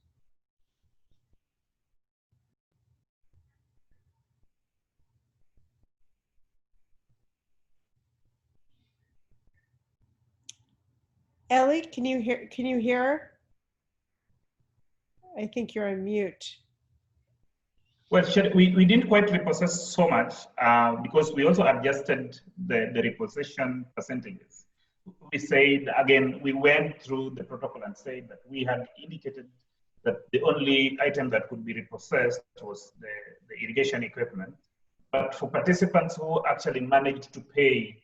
Ellie, can you hear her? I think you're on mute. Well, we didn't quite repossess so much because we also adjusted the repossession percentages. We said, again, we went through the protocol and said that we had indicated that the only item that could be repossessed was the irrigation equipment. But for participants who actually managed to pay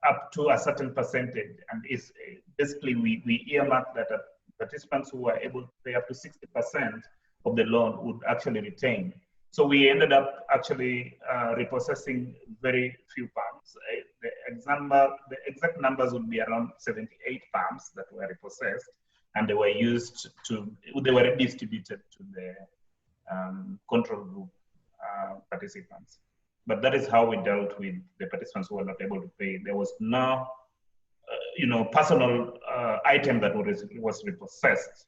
up to a certain percentage, and is basically we earmarked that participants who were able to pay up to 60% of the loan would actually retain. So we ended up actually repossessing very few pumps. The exact numbers would be around 78 pumps that were repossessed, and they were redistributed to the control group participants. But that is how we dealt with the participants who were not able to pay. There was no, personal item that was repossessed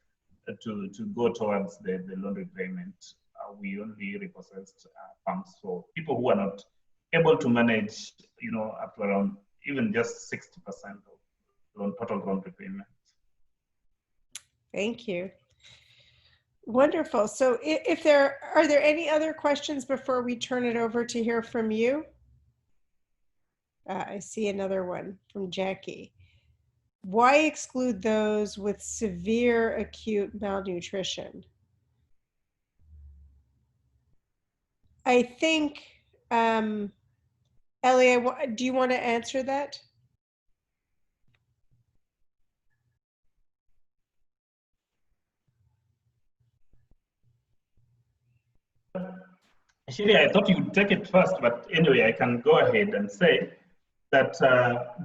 to go towards the loan repayment. We only repossessed pumps for people who are not able to manage, up to around even just 60% of total loan repayment. Thank you. Wonderful. So are there any other questions before we turn it over to hear from you? I see another one from Jackie. Why exclude those with severe acute malnutrition? I think, Ellie, do you want to answer that? Actually, I thought you'd take it first, but anyway, I can go ahead and say that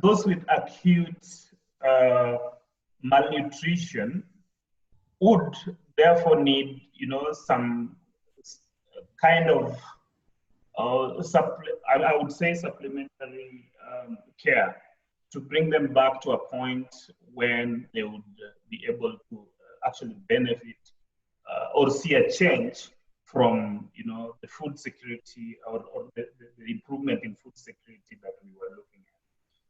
those with acute malnutrition would therefore need, some kind of, I would say supplementary care to bring them back to a point when they would be able to actually benefit or see a change from, the food security or the improvement in food security that we were looking at.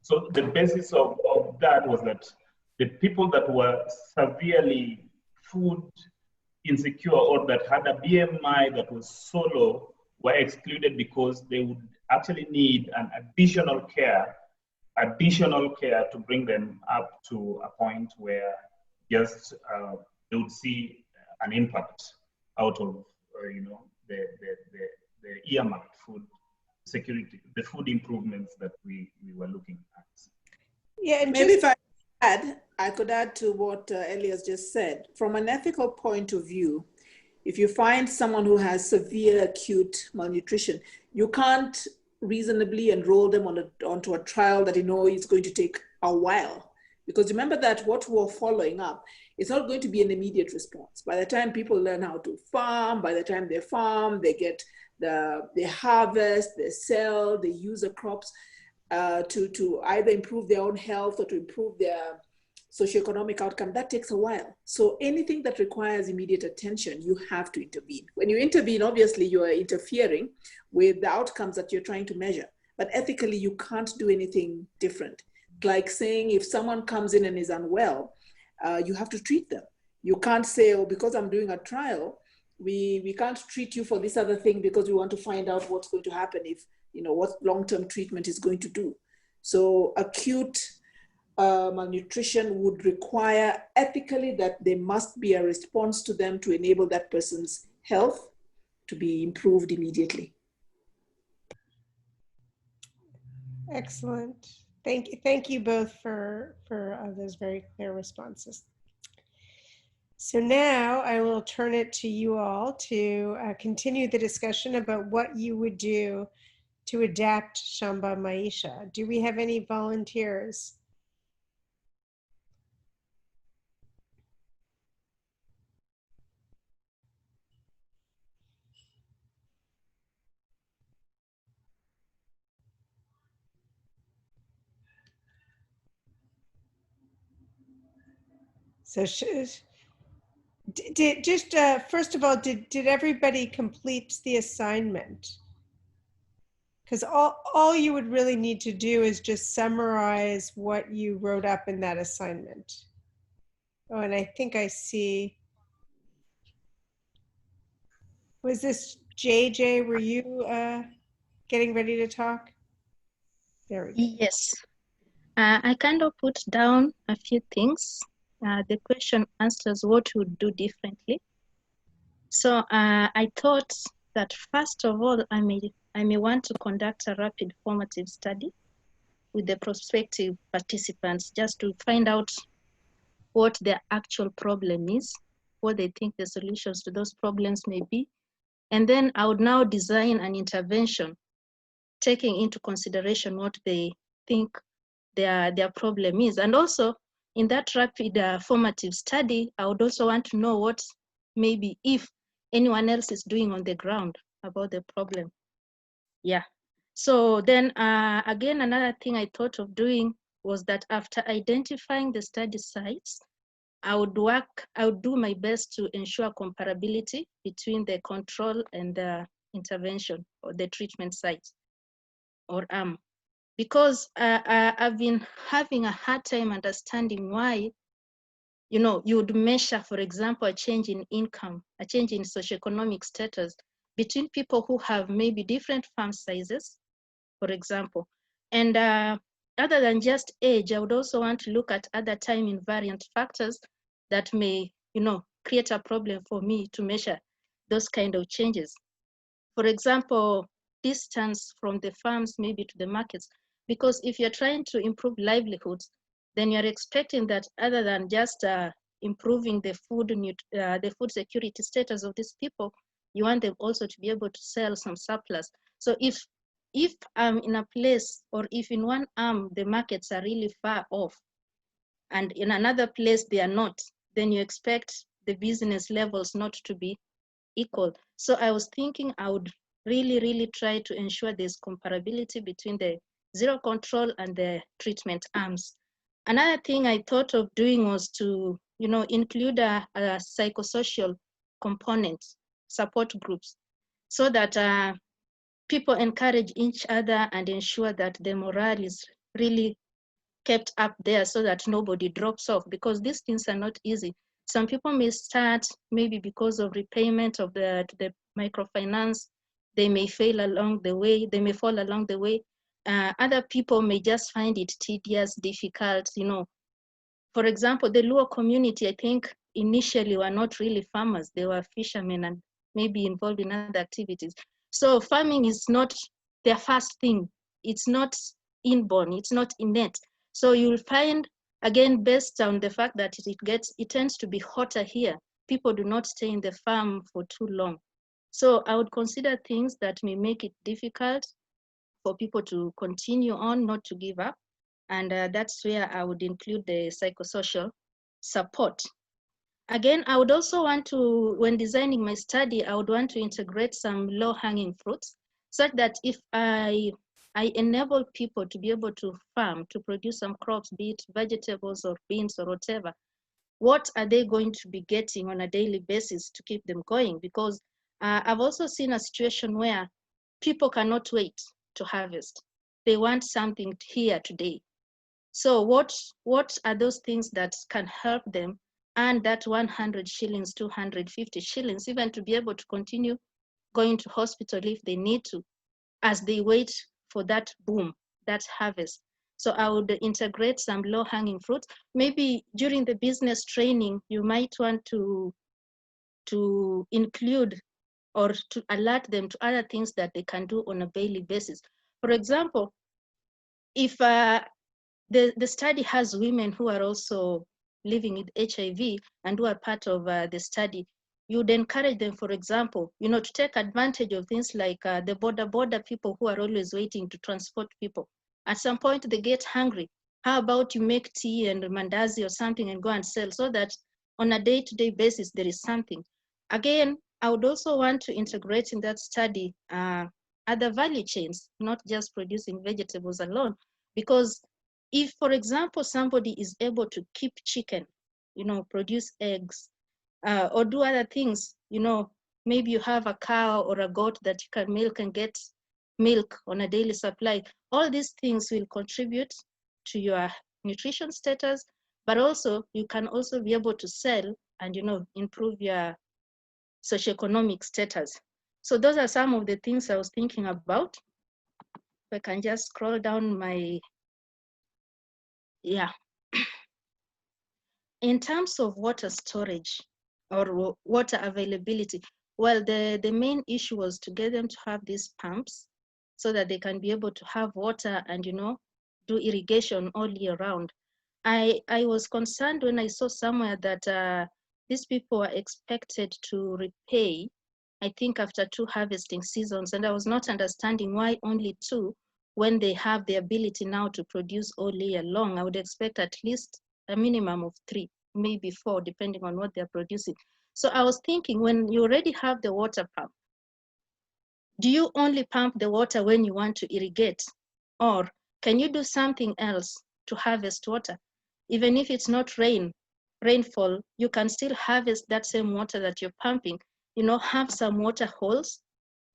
So the basis of that was that the people that were severely food insecure or that had a BMI that was so low were excluded because they would actually need an additional care to bring them up to a point where just they would see an impact out of the earmarked food security, the food improvements that we were looking at. Yeah, and maybe if I add, I could add to what Elias just said. From an ethical point of view, if you find someone who has severe acute malnutrition, you can't reasonably enroll them onto a trial that you know is going to take a while. Because remember that what we're following up, it's not going to be an immediate response. By the time people learn how to farm, by the time they farm, they get they harvest, they sell, they use the crops to either improve their own health or to improve their socioeconomic outcome. That takes a while. So anything that requires immediate attention, you have to intervene. When you intervene, obviously you are interfering with the outcomes that you're trying to measure. But ethically, you can't do anything different. Like saying if someone comes in and is unwell, you have to treat them. You can't say, oh, because I'm doing a trial, we can't treat you for this other thing because we want to find out what's going to happen if, you know, what long-term treatment is going to do. So acute malnutrition would require ethically that there must be a response to them to enable that person's health to be improved immediately. Excellent. Thank you both for those very clear responses. So now I will turn it to you all to continue the discussion about what you would do to adapt Shamba Maisha. Do we have any volunteers? So first of all, did everybody complete the assignment? Because all you would really need to do is just summarize what you wrote up in that assignment. Oh, and I think I see, was this JJ, were you getting ready to talk? There we go. Yes, I kind of put down a few things. The question answers what you would do differently. So I thought that first of all, I may want to conduct a rapid formative study with the prospective participants just to find out what their actual problem is, what they think the solutions to those problems may be. And then I would now design an intervention taking into consideration what they think their problem is. And also in that rapid formative study, I would also want to know what maybe if anyone else is doing on the ground about the problem. Yeah. So then again, another thing I thought of doing was that after identifying the study sites, I would do my best to ensure comparability between the control and the intervention or the treatment site or arm. Because I've been having a hard time understanding why, you know, you would measure, for example, a change in income, a change in socioeconomic status between people who have maybe different farm sizes, for example. And other than just age, I would also want to look at other time invariant factors that may, you know, create a problem for me to measure those kind of changes. For example, distance from the farms maybe to the markets. Because if you're trying to improve livelihoods, then you're expecting that other than just improving the food security status of these people, you want them also to be able to sell some surplus. So if I'm in a place, or if in one arm the markets are really far off, and in another place they are not, then you expect the business levels not to be equal. So I was thinking I would really try to ensure there's comparability between the zero control and the treatment arms. Another thing I thought of doing was to, you know, include a psychosocial component, support groups, so that people encourage each other and ensure that the morale is really kept up there so that nobody drops off, because these things are not easy. Some people may start maybe because of repayment of the microfinance, they may fail along the way, they may fall along the way. Other people may just find it tedious, difficult, you know. For example, the Luo community, I think initially were not really farmers, they were fishermen and maybe involved in other activities. So farming is not their first thing. It's not inborn, it's not innate. So you'll find again, based on the fact that it tends to be hotter here, people do not stay in the farm for too long. So I would consider things that may make it difficult for people to continue on, not to give up. And that's where I would include the psychosocial support. Again, I would also want to, when designing my study, I would want to integrate some low-hanging fruits, such that if I enable people to be able to farm, to produce some crops, be it vegetables or beans or whatever, what are they going to be getting on a daily basis to keep them going? Because I've also seen a situation where people cannot wait to harvest. They want something here today. So what are those things that can help them earn that 100 shillings, 250 shillings, even to be able to continue going to hospital if they need to, as they wait for that boom, that harvest. So I would integrate some low-hanging fruits. Maybe during the business training, you might want to include or to alert them to other things that they can do on a daily basis. For example, if the study has women who are also living with HIV and who are part of the study, you would encourage them, for example, to take advantage of things like the border people who are always waiting to transport people. At some point they get hungry. How about you make tea and mandazi or something and go and sell, so that on a day-to-day basis there is something. Again, I would also want to integrate in that study other value chains, not just producing vegetables alone, because if, for example, somebody is able to keep chicken, produce eggs, or do other things, maybe you have a cow or a goat that you can milk and get milk on a daily supply. All these things will contribute to your nutrition status, but also you can also be able to sell and, improve your socioeconomic status. So those are some of the things I was thinking about. If I can just scroll down my, yeah. In terms of water storage or water availability, well, the main issue was to get them to have these pumps so that they can be able to have water and, do irrigation all year round. I was concerned when I saw somewhere that these people are expected to repay, I think, after 2 harvesting seasons, and I was not understanding why only 2 when they have the ability now to produce all year long. I would expect at least a minimum of 3, maybe 4, depending on what they're producing. So I was thinking, when you already have the water pump, do you only pump the water when you want to irrigate? Or can you do something else to harvest water? Even if it's not rainfall, you can still harvest that same water that you're pumping. Have some water holes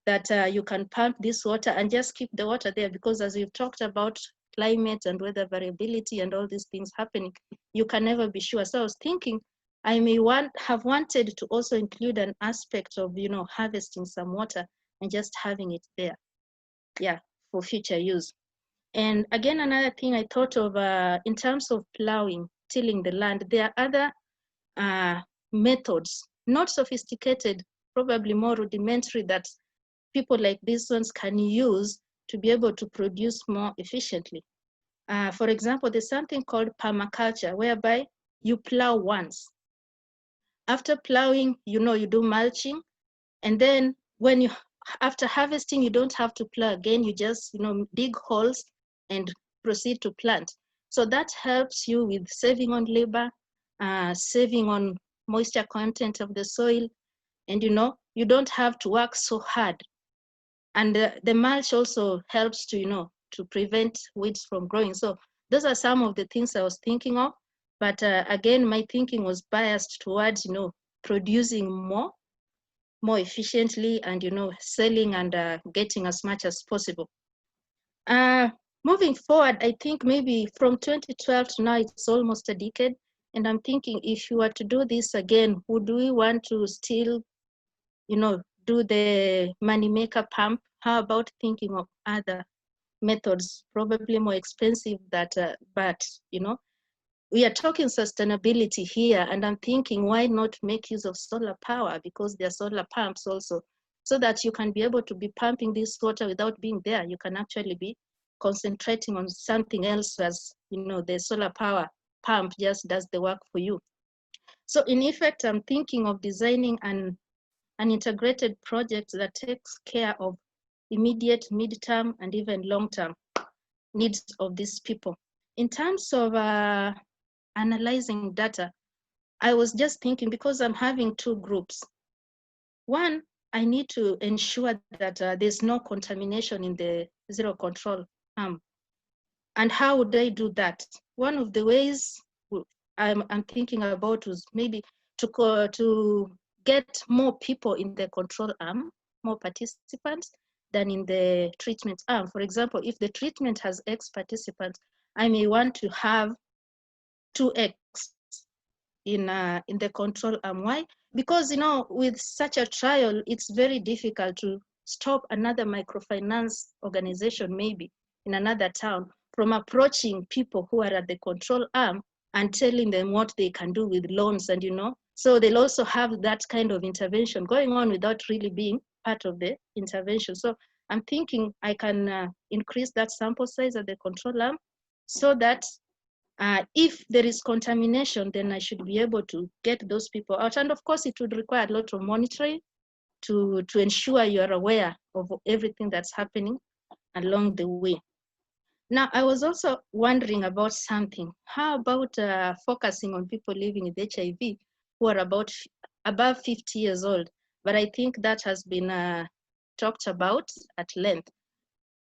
that you can pump this water and just keep the water there, because as we've talked about climate and weather variability and all these things happening, you can never be sure. So I was thinking I may have wanted to also include an aspect of, harvesting some water and just having it there, for future use. And again, another thing I thought of in terms of plowing, tilling the land, there are other methods, not sophisticated, probably more rudimentary, that people like these ones can use to be able to produce more efficiently. For example, there's something called permaculture, whereby you plow once. After plowing, you do mulching, and then after harvesting, you don't have to plow again. You just, dig holes and proceed to plant. So that helps you with saving on labor, saving on moisture content of the soil, and you don't have to work so hard. And the mulch also helps to, to prevent weeds from growing. So those are some of the things I was thinking of. But again, my thinking was biased towards, producing more efficiently and, selling and getting as much as possible. Moving forward, I think maybe from 2012 to now, it's almost a decade. And I'm thinking, if you were to do this again, would we want to still, do the moneymaker pump? How about thinking of other methods, probably more expensive, but we are talking sustainability here, and I'm thinking, why not make use of solar power? Because there are solar pumps also, so that you can be able to be pumping this water without being there. You can actually be concentrating on something else, as the solar power pump just does the work for you. So in effect, I'm thinking of designing an integrated project that takes care of immediate, midterm, and even long-term needs of these people. In terms of analyzing data, I was just thinking, because I'm having two groups. One, I need to ensure that there's no contamination in the zero control arm. And how would I do that? One of the ways I'm thinking about was maybe to get more people in the control arm, more participants than in the treatment arm. For example, if the treatment has X participants, I may want to have 2X in the control arm. Why? Because, you know, with such a trial, it's very difficult to stop another microfinance organization, maybe in another town, from approaching people who are at the control arm and telling them what they can do with loans. And, you know, so they'll also have that kind of intervention going on without really being part of the intervention. So I'm thinking I can increase that sample size at the control arm so that if there is contamination, then I should be able to get those people out. And of course, it would require a lot of monitoring to ensure you are aware of everything that's happening along the way. Now, I was also wondering about something. How about focusing on people living with HIV who are above 50 years old? But I think that has been talked about at length.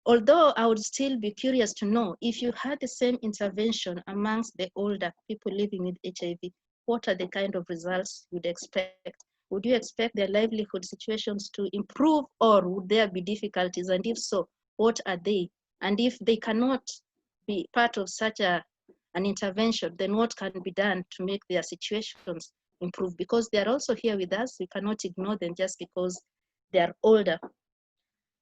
Although I would still be curious to know, if you had the same intervention amongst the older people living with HIV, what are the kind of results you'd expect? Would you expect their livelihood situations to improve, or would there be difficulties? And if so, what are they? And if they cannot be part of such an intervention, then what can be done to make their situations improve? Because they are also here with us. We cannot ignore them just because they are older.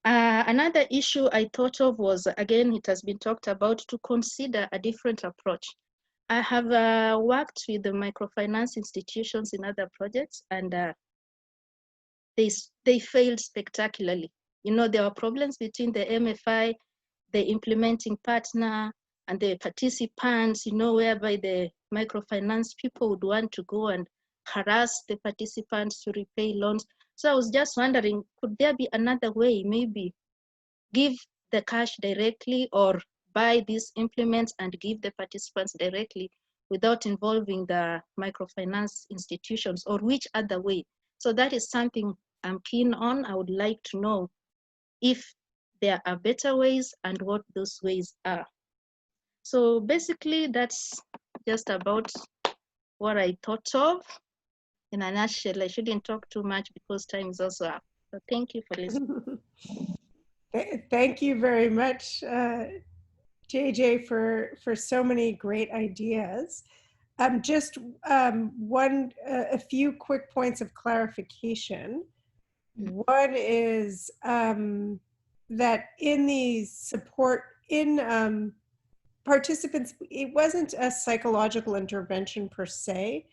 Another issue I thought of was, again, it has been talked about, to consider a different approach. I have worked with the microfinance institutions in other projects, and they failed spectacularly. You know, there were problems between the MFI, the implementing partner, and the participants, you know, whereby the microfinance people would want to go and harass the participants to repay loans. So I was just wondering, could there be another way, maybe give the cash directly or buy these implements and give the participants directly without involving the microfinance institutions, or which other way? So that is something I'm keen on. I would like to know if there are better ways and what those ways are. So basically, that's just about what I thought of. In a nutshell, I shouldn't talk too much because time is also up. So thank you for listening. Thank you very much, JJ, for so many great ideas. Just a few quick points of clarification. One is that in the support in participants, it wasn't a psychological intervention per se,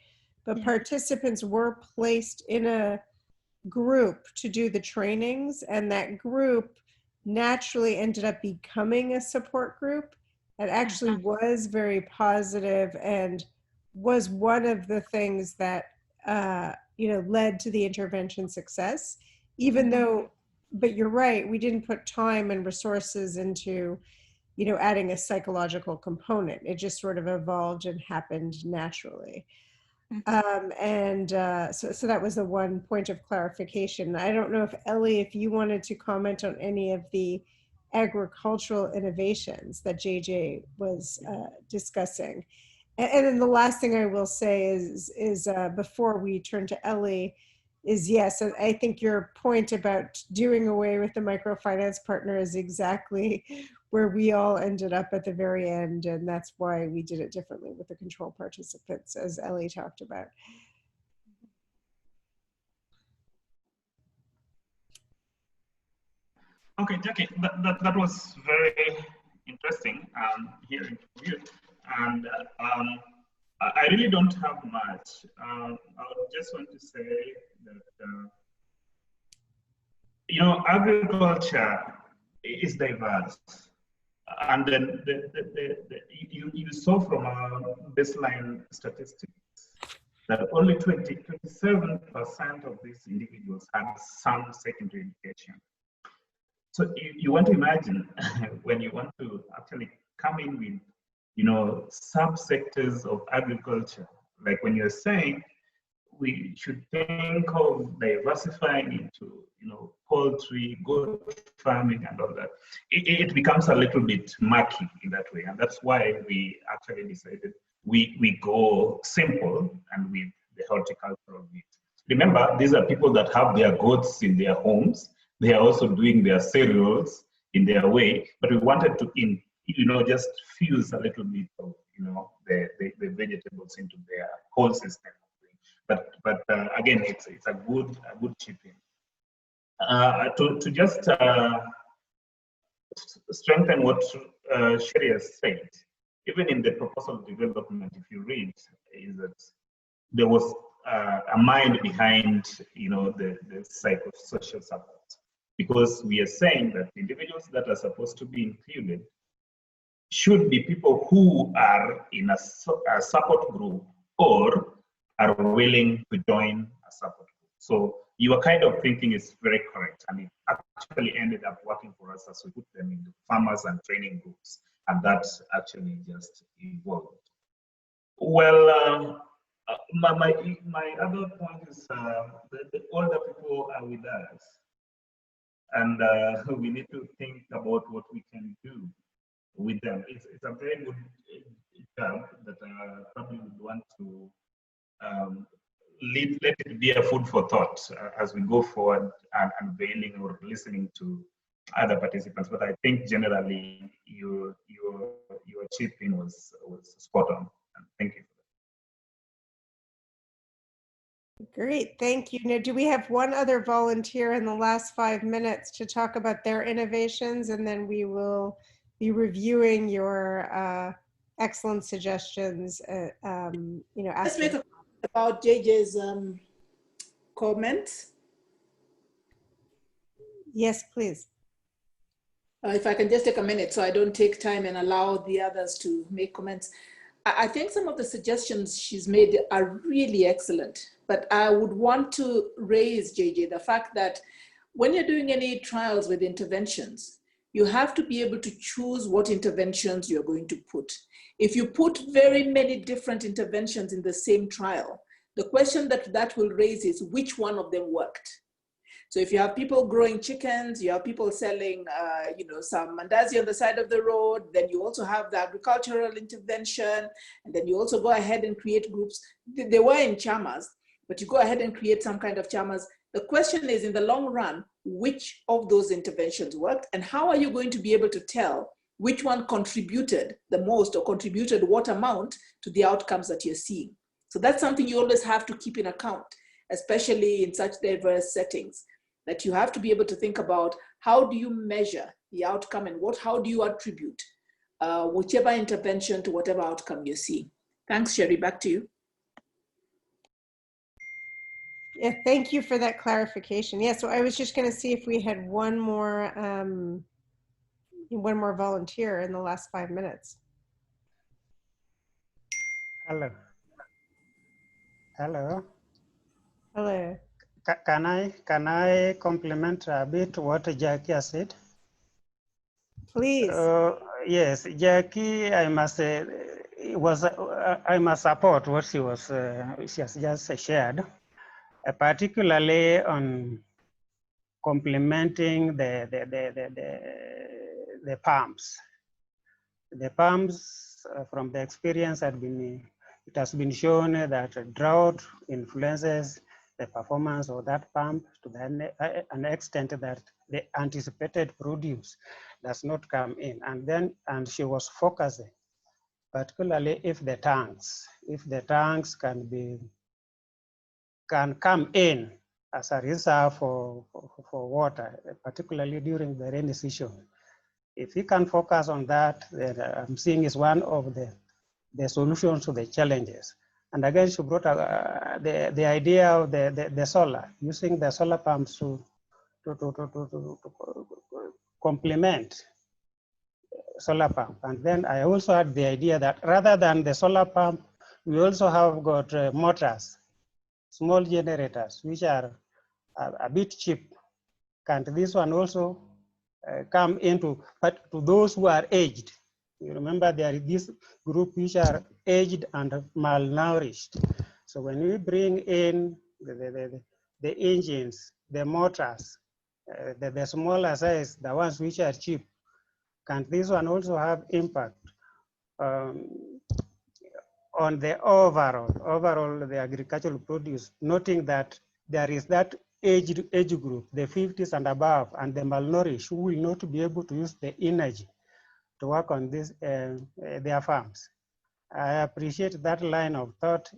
but participants were placed in a group to do the trainings, and that group naturally ended up becoming a support group. It actually was very positive and was one of the things that led to the intervention success, even though, but you're right, we didn't put time and resources into adding a psychological component. It just sort of evolved and happened naturally. So that was the one point of clarification. I don't know if Ellie, if you wanted to comment on any of the agricultural innovations that JJ was discussing. And then the last thing I will say is before we turn to Ellie, is yes, I think your point about doing away with the microfinance partner is exactly where we all ended up at the very end, and that's why we did it differently with the control participants, as Ellie talked about. Okay, Jackie, that was very interesting hearing from you. And I really don't have much. I just want to say that, agriculture is diverse. And then you saw from our baseline statistics that only 27% of these individuals had some secondary education. So you want to imagine when you want to actually come in with, subsectors of agriculture, like when you're saying we should think of diversifying into, poultry, goat farming and all that, it becomes a little bit murky in that way. And that's why we actually decided we go simple and with the horticultural bit. Remember, these are people that have their goats in their homes. They are also doing their cereals in their way, but we wanted to, just fuse a little bit of, the vegetables into their whole system. But again, it's a good chip in. To just strengthen what Sherry has said, even in the proposal development, if you read, is that there was a mind behind, the psychosocial support, because we are saying that individuals that are supposed to be included should be people who are in a support group or are willing to join a support group. So your kind of thinking is very correct, and it actually ended up working for us as we put them into farmers and training groups, and that actually just evolved. Well, my other point is the older people are with us, and we need to think about what we can do with them. It's a very good job that I probably would want to let it be a food for thought as we go forward and unveiling or listening to other participants. But I think generally your chip in was spot on. And thank you. Great, thank you. Now, do we have one other volunteer in the last 5 minutes to talk about their innovations, and then we will be reviewing your excellent suggestions. Let's make a comment about JJ's comment. Yes, please. If I can just take a minute so I don't take time and allow the others to make comments. I think some of the suggestions she's made are really excellent, but I would want to raise, JJ, the fact that when you're doing any trials with interventions, you have to be able to choose what interventions you're going to put. If you put very many different interventions in the same trial, the question that will raise is which one of them worked? So if you have people growing chickens, you have people selling, some mandazi on the side of the road, then you also have the agricultural intervention, and then you also go ahead and create groups. They were in chamas, but you go ahead and create some kind of chamas. The question is, in the long run, which of those interventions worked, and how are you going to be able to tell which one contributed the most or contributed what amount to the outcomes that you're seeing? So that's something you always have to keep in account, especially in such diverse settings, that you have to be able to think about how do you measure the outcome and how do you attribute whichever intervention to whatever outcome you see. Thanks, Sherry, back to you. Yeah, thank you for that clarification. Yeah, so I was just going to see if we had one more volunteer in the last 5 minutes. Hello. Hello. Hello. Can I compliment a bit what Jackie has said? Please. Yes, Jackie, I must support what she has just shared, particularly on complementing the pumps. The pumps, from the experience, it has been shown that drought influences the performance of that pump to an extent that the anticipated produce does not come in. And she was focusing, particularly if the tanks can come in as a reserve for water, particularly during the rainy season. If we can focus on that, then I'm seeing is one of the solutions to the challenges. And again, she brought the idea of the solar, using the solar pumps to complement solar pump. And then I also had the idea that rather than the solar pump, we also have got motors, small generators, which are a bit cheap. Can this one also come into, but to those who are aged? You remember there is this group which are aged and malnourished. So when we bring in the engines, the motors, the smaller size, the ones which are cheap, can this one also have impact on the overall the agricultural produce, noting that there is that age group, the 50s and above, and the malnourished who will not be able to use the energy to work on this, their farms. I appreciate that line of thought.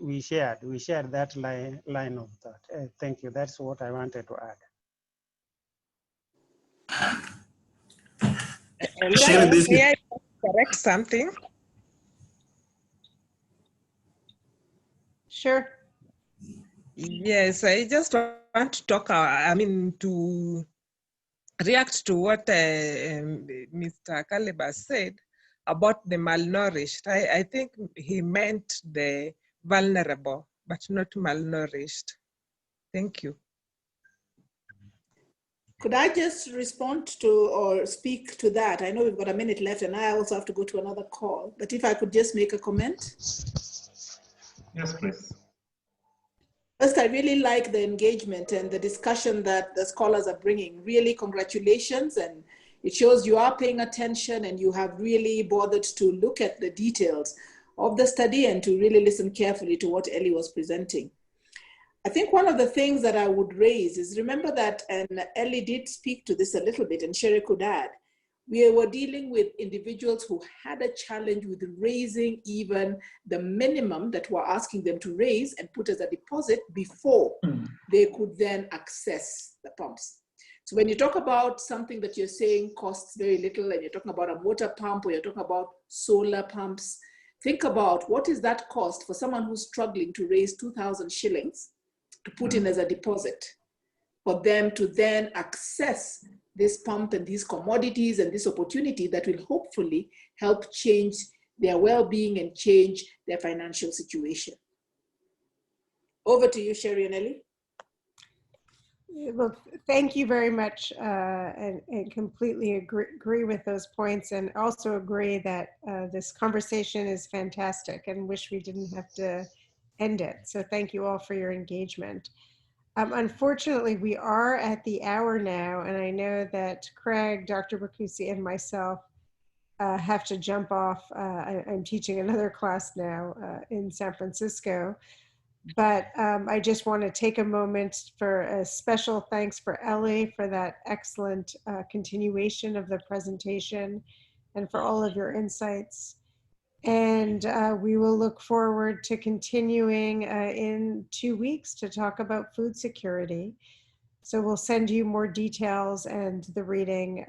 We shared that line of thought. Thank you. That's what I wanted to add. May I correct something? Sure. Yes, I just want to talk, to react to what Mr. Kaleba said about the malnourished. I think he meant the vulnerable, but not malnourished. Thank you. Could I just respond to or speak to that? I know we've got a minute left and I also have to go to another call, but if I could just make a comment. Yes, please. First, I really like the engagement and the discussion that the scholars are bringing. Really, congratulations. And it shows you are paying attention and you have really bothered to look at the details of the study and to really listen carefully to what Ellie was presenting. I think one of the things that I would raise is, remember that, and Ellie did speak to this a little bit, and Sherry could add, we were dealing with individuals who had a challenge with raising even the minimum that we're asking them to raise and put as a deposit before they could then access the pumps. So when you talk about something that you're saying costs very little, and you're talking about a water pump or you're talking about solar pumps, think about what is that cost for someone who's struggling to raise 2,000 shillings to put in as a deposit, for them to then access this pump and these commodities and this opportunity that will hopefully help change their well-being and change their financial situation. Over to you, Sherry and Ellie. Well, thank you very much, and completely agree with those points, and also agree that this conversation is fantastic and wish we didn't have to end it. So thank you all for your engagement. Unfortunately, we are at the hour now, and I know that Craig, Dr. Bakusi, and myself have to jump off. I'm teaching another class now in San Francisco, but I just want to take a moment for a special thanks for Ellie for that excellent continuation of the presentation and for all of your insights. And we will look forward to continuing in 2 weeks to talk about food security. So we'll send you more details and the reading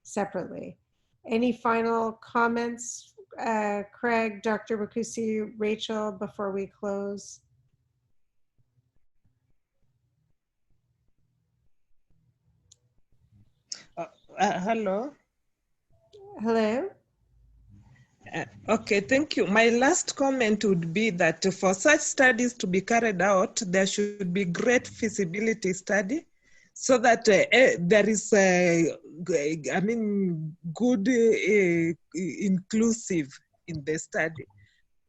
separately. Any final comments, Craig, Dr. Bakusi, Rachel, before we close? Hello. Hello. Okay, thank you. My last comment would be that for such studies to be carried out, there should be great feasibility study so that there is, good inclusive in the study.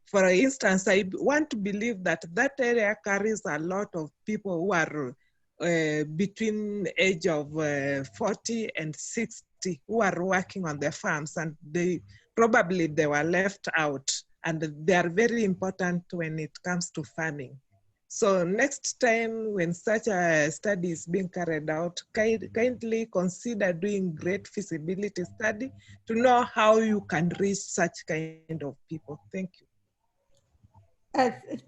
For instance, I want to believe that that area carries a lot of people who are between age of 40 and 60 who are working on the farms, and they were left out, and they are very important when it comes to farming. So next time when such a study is being carried out, kindly consider doing great feasibility study to know how you can reach such kind of people. Thank you.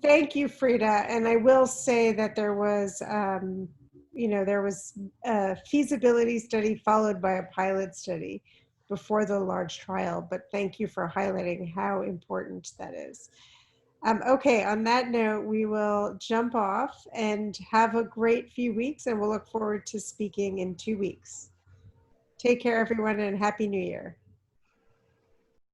Thank you, Frida. And I will say that there was, there was a feasibility study followed by a pilot study before the large trial, but thank you for highlighting how important that is. Okay, on that note, we will jump off and have a great few weeks, and we'll look forward to speaking in 2 weeks. Take care, everyone, and Happy New Year.